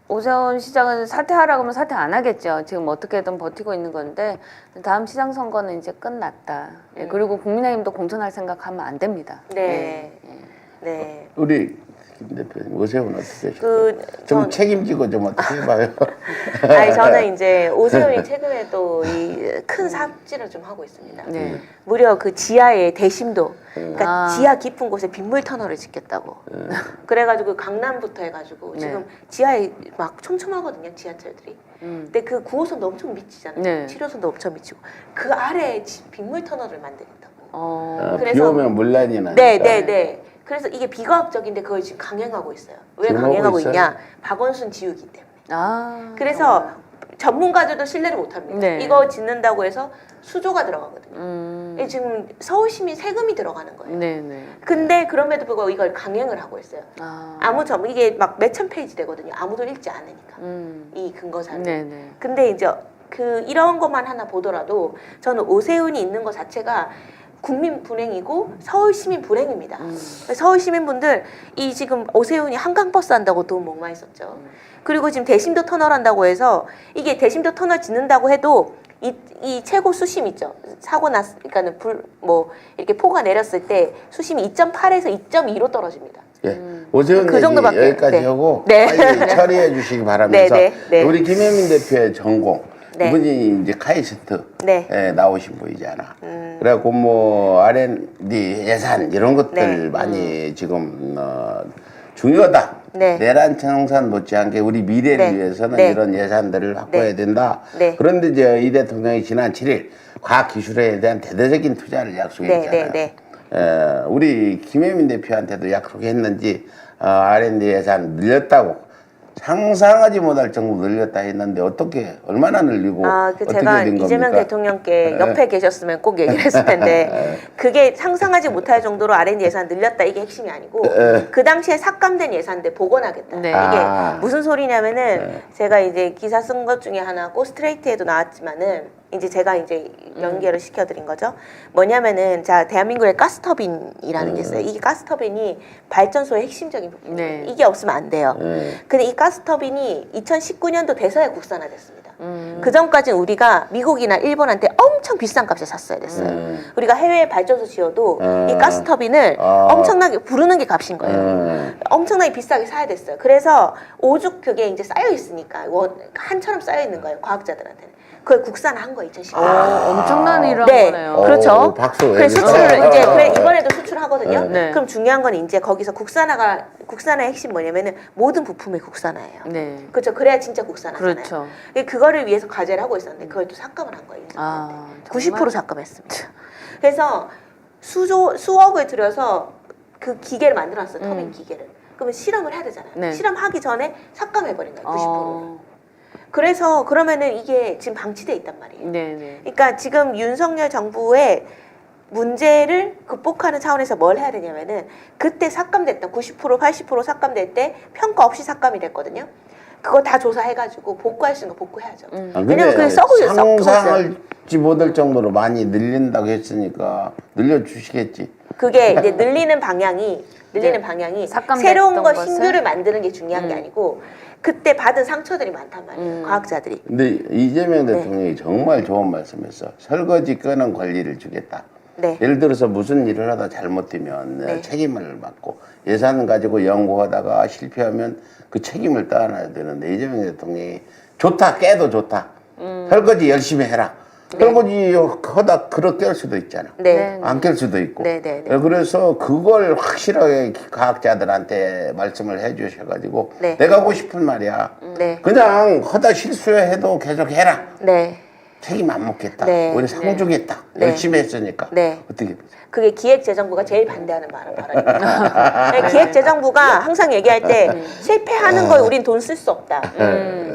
오세훈 시장은 사퇴하라고 하면 사퇴 안 하겠죠. 지금 어떻게든 버티고 있는 건데 다음 시장 선거는 이제 끝났다. 예, 그리고 국민의힘도 공천할 생각하면 안 됩니다. 네. 네. 우리 김 대표님 오세훈 어떻게 하실까요? 좀 전- 책임지고 좀 어떻게 해봐요. 아니 저는 이제 오세훈이 최근에 또 이 큰 삽질을 좀 하고 있습니다. 네. 무려 그 지하에 대심도, 그러니까 아. 지하 깊은 곳에 빗물 터널을 짓겠다고. 그래가지고 강남부터 해가지고 네. 지금 지하에 막 촘촘하거든요, 지하철들이. 근데 그 9호선도 엄청 미치잖아요. 네. 7호선도 엄청 미치고 그 아래에 빗물 터널을 만들겠다고. 어, 비 그래서- 오면 물난이 나니까. 네, 네, 네. 그래서 이게 비과학적인데 그걸 지금 강행하고 있어요. 왜 지금 강행하고 하고 있어요? 있냐? 박원순 지우기 때문에. 아, 그래서 전문가들도 신뢰를 못 합니다. 네. 이거 짓는다고 해서 수조가 들어가거든요. 이게 지금 서울시민 세금이 들어가는 거예요. 네, 네. 근데 그럼에도 불구하고 이걸 강행을 하고 있어요. 아, 아무 점 이게 막 몇천 페이지 되거든요. 아무도 읽지 않으니까 이 근거 자료. 네, 네. 근데 이제 그 이런 것만 하나 보더라도 저는 오세훈이 있는 것 자체가 국민 불행이고 서울 시민 불행입니다. 서울 시민분들 이 지금 오세훈이 한강버스 한다고 돈 못 많이 썼죠. 그리고 지금 대심도 터널 한다고 해서 이게 대심도 터널 짓는다고 해도 이 최고 수심 있죠. 사고 그러니까는 뭐 이렇게 포가 내렸을 때 수심이 2.8에서 2.2로 떨어집니다. 예. 오세훈 그 얘기 정도밖에- 여기까지 네. 하고 네. 빨리 처리해 주시기 바라면서 네, 네, 네. 우리 김혜민 대표의 전공 네. 이분이 이제 카이스트 네. 나오신 분이잖아. 그래갖고 뭐 R&D 예산 이런 것들 네. 많이 지금 중요하다. 네. 내란 청산 못지않게 우리 미래를 네. 위해서는 네. 이런 예산들을 확보해야 네. 된다. 네. 그런데 이제 이 대통령이 지난 7일 과학기술에 대한 대대적인 투자를 약속했잖아요. 네. 우리 김혜민 대표한테도 약속했는지 R&D 예산 늘렸다고 상상하지 못할 정도로 늘렸다 했는데 어떻게 얼마나 늘리고 그 어떻게 제가 된 이재명 겁니까? 대통령께 옆에 계셨으면 꼭 얘기를 했을 텐데 그게 상상하지 못할 정도로 R&D 예산 늘렸다 이게 핵심이 아니고 그 당시에 삭감된 예산들 복원하겠다. 네. 이게 아. 무슨 소리냐면은 제가 이제 기사 쓴 것 중에 하나 고스트레이트에도 나왔지만은 이제 제가 이제 연결을 시켜드린 거죠. 뭐냐면은 자 대한민국의 가스터빈이라는 게 있어요. 이게 가스터빈이 발전소의 핵심적인 부분이에요. 네. 이게 없으면 안 돼요. 근데 이 가스터빈이 2019년도 돼서야 국산화됐습니다. 그 전까지는 우리가 미국이나 일본한테 엄청 비싼 값에 샀어야 됐어요. 우리가 해외에 발전소 지어도 이 가스터빈을 엄청나게 부르는 게 값인 거예요. 엄청나게 비싸게 사야 됐어요. 그래서 오죽 그게 이제 쌓여 있으니까 한처럼 쌓여 있는 거예요. 과학자들한테는. 그걸 국산화한 거예요. 2019년. 엄청난 일을 한 네, 거네요. 그렇죠. 박수. 그래 수출을 이제 그래 이번에도 수출하거든요. 네. 그럼 중요한 건 이제 거기서 국산화의 핵심 뭐냐면은 모든 부품이 국산화예요. 네. 그렇죠. 그래야 진짜 국산화잖아요. 그렇죠. 그거를 위해서 과제를 하고 있었는데 그걸 또 삭감을 한 거예요. 아, 90% 삭감했습니다. 그래서 수억을 들여서 그 기계를 만들어놨어요. 터빈 기계를. 그러면 실험을 해야 되잖아요. 네. 실험하기 전에 삭감해버린 거예요. 90%를. 어, 그래서 그러면은 이게 지금 방치돼 있단 말이에요. 네, 네. 그러니까 지금 윤석열 정부의 문제를 극복하는 차원에서 뭘 해야 되냐면은 그때 삭감됐던 90% 80% 삭감될 때 평가 없이 삭감이 됐거든요. 그거 다 조사해가지고 복구할 수 있는 거 복구해야죠. 왜냐면 그게 썩어요. 상상할지 못할 정도로 많이 늘린다고 했으니까 늘려주시겠지. 그게 이제 늘리는 방향이 삭감됐던 새로운 거 것을? 신규를 만드는 게 중요한 게 아니고 그때 받은 상처들이 많단 말이에요. 과학자들이. 근데 이재명 대통령이 정말 좋은 말씀했어. 설거지 끄는 권리를 주겠다. 네. 예를 들어서 무슨 일을 하다 잘못되면 네. 책임을 맡고 예산 가지고 연구하다가 실패하면 그 책임을 떠안아야 되는데 이재명 대통령이 좋다 깨도 좋다 설거지 열심히 해라 설거지 하다 그렇게 깰 수도 있잖아. 네. 안 깰 수도 있고. 네, 네, 네. 그래서 그걸 확실하게 과학자들한테 말씀을 해주셔가지고 네. 내가 하고 싶은 말이야. 네. 그냥 하다 실수해도 계속 해라. 네. 책임 안 묻겠다. 네. 우리 상 주겠다. 네. 열심히 했으니까. 네. 어떻게 보세요? 그게 기획재정부가 제일 반대하는 발언입니다. 기획재정부가 항상 얘기할 때 실패하는 거에 우린 돈 쓸 수 없다.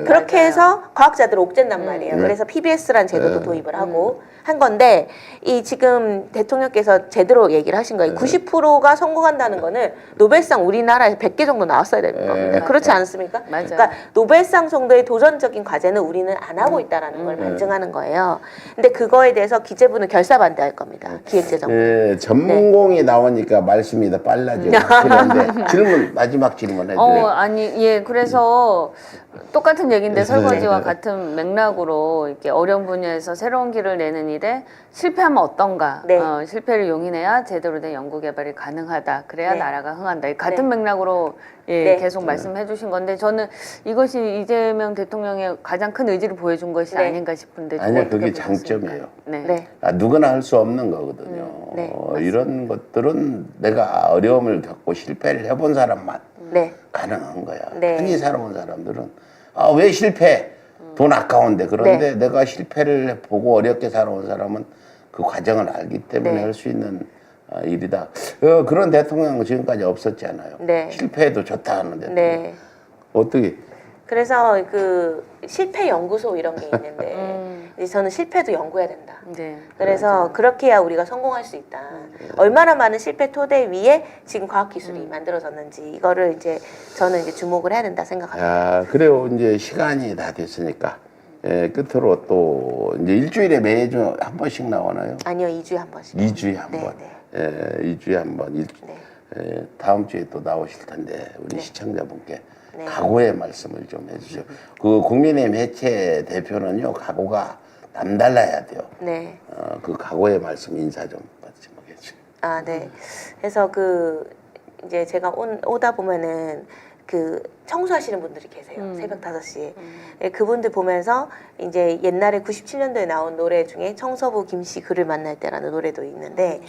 그렇게 해서 과학자들 옥죄단 말이에요. 그래서 PBS란 제도도 도입을 하고 한 건데 이 지금 대통령께서 제대로 얘기를 하신 거예요. 90%가 성공한다는 거는 노벨상 우리나라에서 100개 정도 나왔어야 되는 겁니다. 그렇지 않습니까? 맞아요. 그러니까 노벨상 정도의 도전적인 과제는 우리는 안 하고 있다라는 걸 반증하는 거예요. 근데 그거에 대해서 기재부는 결사 반대할 겁니다. 기획재정부. 예, 전문공이 나오니까 말씀이 더 빨라지고 그런데 질문 마지막 질문 해줘요. 아니, 예, 그래서 똑같은 얘기인데 설거지와 같은 맥락으로 이렇게 어려운 분야에서 새로운 길을 내는 일에 실패하면 어떤가? 네. 실패를 용인해야 제대로 된 연구 개발이 가능하다. 그래야 네. 나라가 흥한다. 이 같은 네. 맥락으로 예, 네. 계속 말씀해 주신 건데 저는 이것이 이재명 대통령의 가장 큰 의지를 보여준 것이 네. 아닌가 싶은데 좀 아니요, 어떻게 그게 보셨습니까? 장점이에요. 네. 네. 누구나 할 수 없는 거거든요. 네, 이런 것들은 내가 어려움을 겪고 실패를 해본 사람만 네. 가능한 거야. 네. 흔히 살아온 사람들은 왜 실패? 돈 아까운데. 그런데 내가 실패를 보고 어렵게 살아온 사람은 그 과정을 알기 때문에 네. 할 수 있는 일이다. 그런 대통령 지금까지 없었잖아요. 네. 실패해도 좋다 하는 대통령. 네. 어떻게? 그래서 그 실패 연구소 이런 게 있는데 이제 저는 실패도 연구해야 된다. 네. 그래서 그렇게 해야 우리가 성공할 수 있다. 얼마나 많은 실패 토대 위에 지금 과학 기술이 만들어졌는지 이거를 이제 저는 이제 주목을 해야 된다 생각합니다. 야, 그래요. 이제 시간이 다 됐으니까 끝으로 또 이제 일주일에 매주 한 번씩 나오나요? 아니요, 2주에 한 번씩. 2주에 한 네, 번. 네. 2주에 한 번. 네. 다음 주에 또 나오실 텐데 우리 시청자분께 네. 각오의 말씀을 좀 해주세요. 그 국민의힘 해체 대표는요 각오가 남달라야 돼요. 네. 그 각오의 말씀 인사 좀 해주세요. 아, 네. 그래서 그 이제 제가 오다 보면은 그 청소하시는 분들이 계세요. 새벽 5시에. 예, 그분들 보면서 이제 옛날에 97년도에 나온 노래 중에 청소부 김씨 그를 만날 때라는 노래도 있는데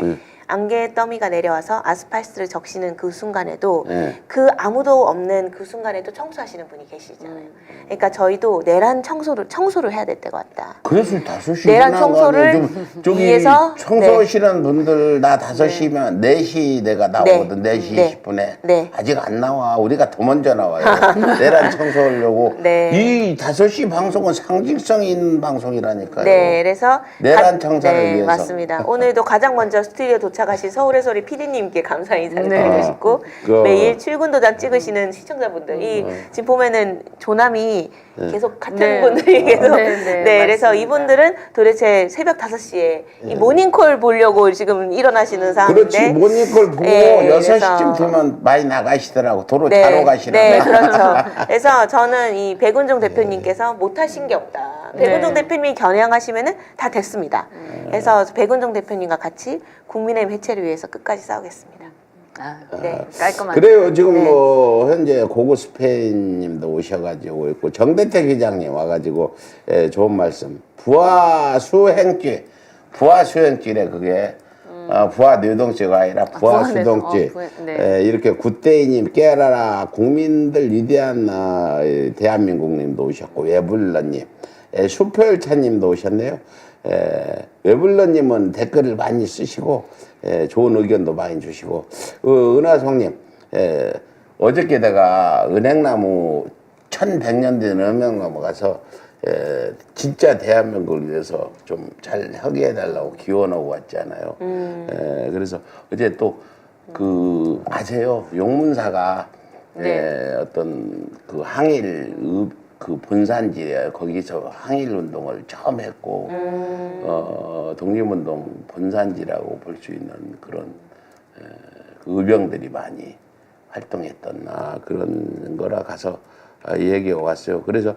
안개 더미가 내려와서 아스팔트를 적시는 그 순간에도 네. 그 아무도 없는 그 순간에도 청소하시는 분이 계시잖아요. 그러니까 저희도 내란 청소를 해야 될 때가 왔다. 그래서 5시 내란 청소를 저기 위해서 청소하시는 분들 나 5시면 4시 내가 나오거든. 네. 4시 네. 20분에 네. 아직 안 나와. 우리가 더 먼저 나와요. 내란 청소하려고. 네. 이 5시 방송은 상징성 있는 방송이라니까요. 네, 그래서 내란 청사를 네, 위해서. 맞습니다. 오늘도 가장 먼저 스튜디오 도착하신 서울의 소리 PD님께 감사 인사를 네. 드리고 싶고 그- 매일 출근 도장 찍으시는 시청자분들이 지금 보면은 조남이 계속 같은 네. 분들이 계속 네, 네, 그래서 맞습니다. 이분들은 도대체 새벽 5시에 이 모닝콜 보려고 지금 일어나시는 그렇지. 상황인데 모닝콜 보고 네, 6시쯤 되면 많이 나가시더라고. 도로 네, 자러 가시라고. 네, 그렇죠. 그래서 저는 이 백운종 대표님께서 못하신 게 없다. 백운종 네. 대표님이 겨냥하시면은 다 됐습니다. 그래서 백운종 대표님과 같이 국민의힘 해체를 위해서 끝까지 싸우겠습니다. 아, 네. 깔끔하게. 그래요. 지금 네. 뭐 현재 고고 스페인님도 오셔가지고 있고 정대택 회장님 와가지고 좋은 말씀. 부하 수행죄, 부하 수행죄래 그게. 부하 뇌동죄가 아니라 부하 부하 뇌- 수동죄. 네. 이렇게 구대이님 깨어나라 국민들 위대한 대한민국님도 오셨고 외불러님, 수표열차님도 오셨네요. 외불러님은 댓글을 많이 쓰시고 좋은 의견도 많이 주시고 은하성님 어저께 내가 은행나무 1100년 된 은행나무 가서 진짜 대한민국을 위해서 좀 잘 하게 해달라고 기원하고 왔잖아요. 그래서 어제 또 그 아세요? 용문사가 어떤 그 항일 그 본산지에 거기서 항일 운동을 처음 했고 독립운동 본산지라고 볼 수 있는 그런 그 의병들이 많이 활동했던 그런 거라 가서 얘기가 왔어요. 그래서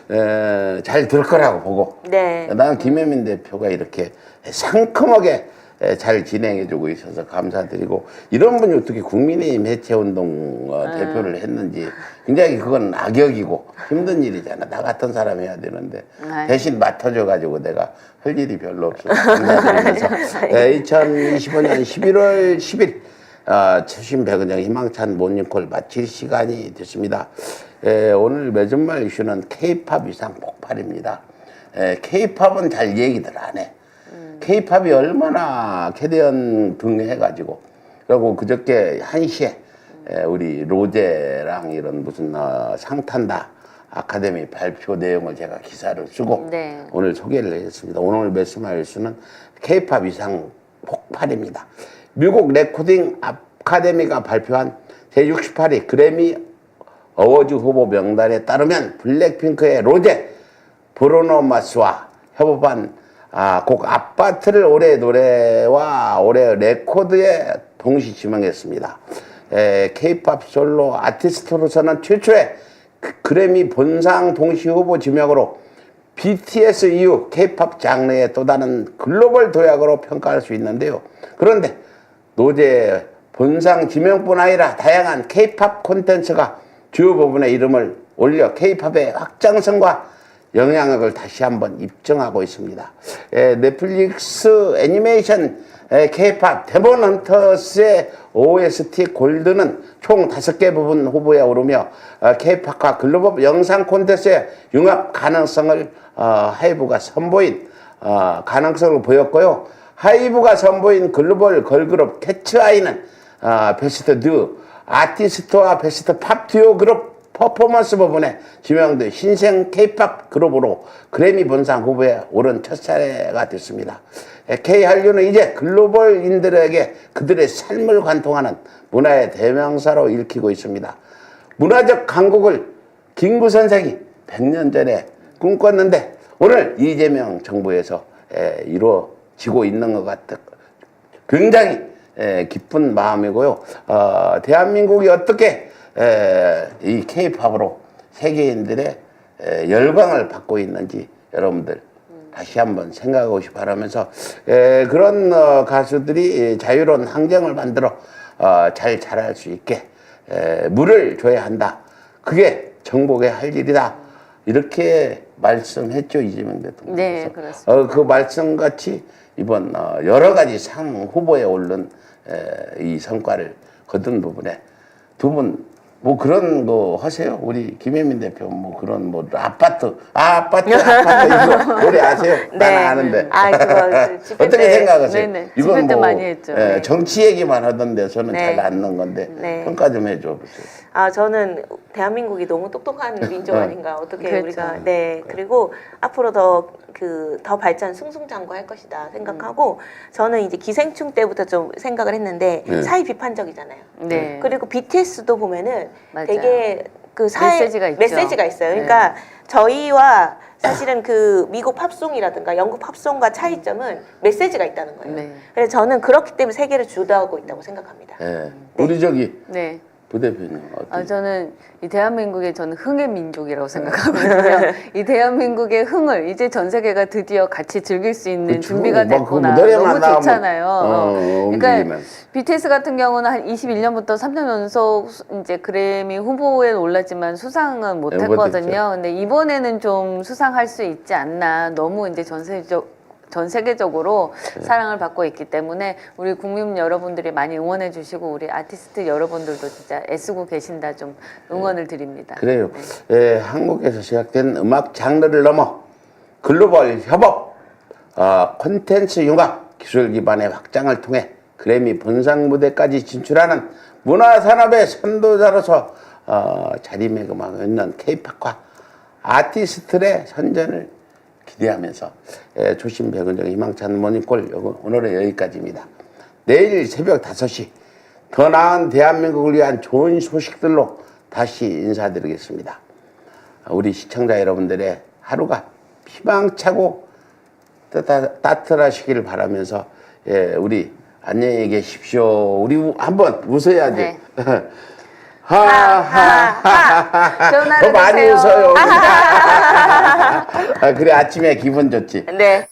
잘 될 거라고 보고 네. 나는 김혜민 대표가 이렇게 상큼하게 잘 진행해주고 있어서 감사드리고 이런 분이 어떻게 국민의힘 해체운동 대표를 했는지 굉장히 그건 악역이고 힘든 일이잖아. 나 같은 사람이 해야 되는데 대신 맡아줘가지고 내가 할 일이 별로 없어서 감사드리면서 2025년 11월 10일 최신 백은정 희망찬 모닝콜 마칠 시간이 됐습니다. 오늘 매주말 이슈는 K-팝 위상 폭발입니다. K-팝은 잘 얘기들 안 해. K-팝이 얼마나 캐대언 등해가지고 그리고 그저께 1시에 우리 로제랑 이런 무슨 상 탄다 아카데미 발표 내용을 제가 기사를 쓰고 네. 오늘 소개를 했습니다. 오늘 매스마일 수는 K-팝 위상 폭발입니다. 미국 레코딩 아카데미가 발표한 제68위 그래미 어워즈 후보 명단에 따르면 블랙핑크의 로제 브루노 마스와 협업한 곡 아파트를 올해 노래와 올해 레코드에 동시 지명했습니다. K-팝 솔로 아티스트로서는 최초의 그래미 본상 동시 후보 지명으로 BTS 이후 K-팝 장르의 또 다른 글로벌 도약으로 평가할 수 있는데요. 그런데 노제 본상 지명뿐 아니라 다양한 K-팝 콘텐츠가 주요 부분의 이름을 올려 K-팝의 확장성과 영향력을 다시 한번 입증하고 있습니다. 넷플릭스 애니메이션 K-팝 데몬 헌터스의 OST 골드는 총 5개 부분 후보에 오르며 K-팝과 글로벌 영상 콘텐츠의 융합 가능성을 하이브가 선보인 가능성을 보였고요. 하이브가 선보인 글로벌 걸그룹 캐츠아이는 베스트 듀 아티스트와 베스트 팝 듀오 그룹 퍼포먼스 부분에 지명된 신생 K-팝 그룹으로 그래미 본상 후보에 오른 첫 사례가 됐습니다. K-한류는 이제 글로벌인들에게 그들의 삶을 관통하는 문화의 대명사로 읽히고 있습니다. 문화적 강국을 김구 선생이 100년 전에 꿈꿨는데 오늘 이재명 정부에서 이루어지고 있는 것 같아 굉장히 기쁜 마음이고요. 대한민국이 어떻게 이 K-팝으로 세계인들의 열광을 받고 있는지 여러분들 다시 한번 생각하고 싶어 하면서 그런 가수들이 자유로운 환경을 만들어 잘 자랄 수 있게 물을 줘야 한다. 그게 정복의 할 일이다. 이렇게 말씀했죠, 이재명 대통령. 네, 그렇습니다. 그 말씀같이 이번 여러 가지 상 후보에 오른 이 성과를 거둔 부분에 두 분 뭐 그런 거 하세요? 우리 김혜민 대표 뭐 그런 뭐 아파트 이거 노래 아세요? 네. 나는 아는데. 그거 집회 어떻게 때, 생각하세요? 네네. 이건 집회 때 뭐 많이 했죠. 네. 정치 얘기만 하던데 저는 네. 잘 안 넣은 건데 네. 평가 좀 해줘 보세요. 저는 대한민국이 너무 똑똑한 민족 아닌가. 어떻게 그렇죠. 우리가 그리고 앞으로 더 발전 승승장구할 것이다 생각하고 저는 이제 기생충 때부터 좀 생각을 했는데 사회 비판적이잖아요. 네. 그리고 BTS도 보면은 맞아요. 되게 그 사회 메시지가 있죠. 메시지가 있어요. 그러니까 저희와 사실은 그 미국 팝송이라든가 영국 팝송과 차이점은 메시지가 있다는 거예요. 네. 그래서 저는 그렇기 때문에 세계를 주도하고 있다고 생각합니다. 우리 저기 네. 부대표님 어떻게? 저는 이 대한민국의 저는 흥의 민족이라고 생각하거든요. 이 대한민국의 흥을 이제 전 세계가 드디어 같이 즐길 수 있는 그쵸. 준비가 막 됐구나. 그 노래만 너무 나오면, 좋잖아요. 그러니까 움직이면. BTS 같은 경우는 한 21년부터 3년 연속 이제 그래미 후보에 올랐지만 수상은 못 네, 했거든요. 못했죠. 근데 이번에는 좀 수상할 수 있지 않나. 너무 이제 전 세계적으로 사랑을 받고 있기 때문에 우리 국민 여러분들이 많이 응원해 주시고 우리 아티스트 여러분들도 진짜 애쓰고 계신다 좀 응원을 드립니다. 그래요. 한국에서 시작된 음악 장르를 넘어 글로벌 협업, 콘텐츠 융합, 기술 기반의 확장을 통해 그래미 본상 무대까지 진출하는 문화산업의 선도자로서 자리매김하고 있는 K-팝과 아티스트들의 선전을 기대하면서 조심 백은정 희망찬 모닝콜 오늘은 여기까지입니다. 내일 새벽 5시 더 나은 대한민국을 위한 좋은 소식들로 다시 인사드리겠습니다. 우리 시청자 여러분들의 하루가 희망차고 따뜻하시기를 바라면서 우리 안녕히 계십시오. 우리 한번 웃어야지. 네. 하하하하. 좋은 하루 더 많이 되세요. 웃어요. 그래 아침에 기분 좋지. 네.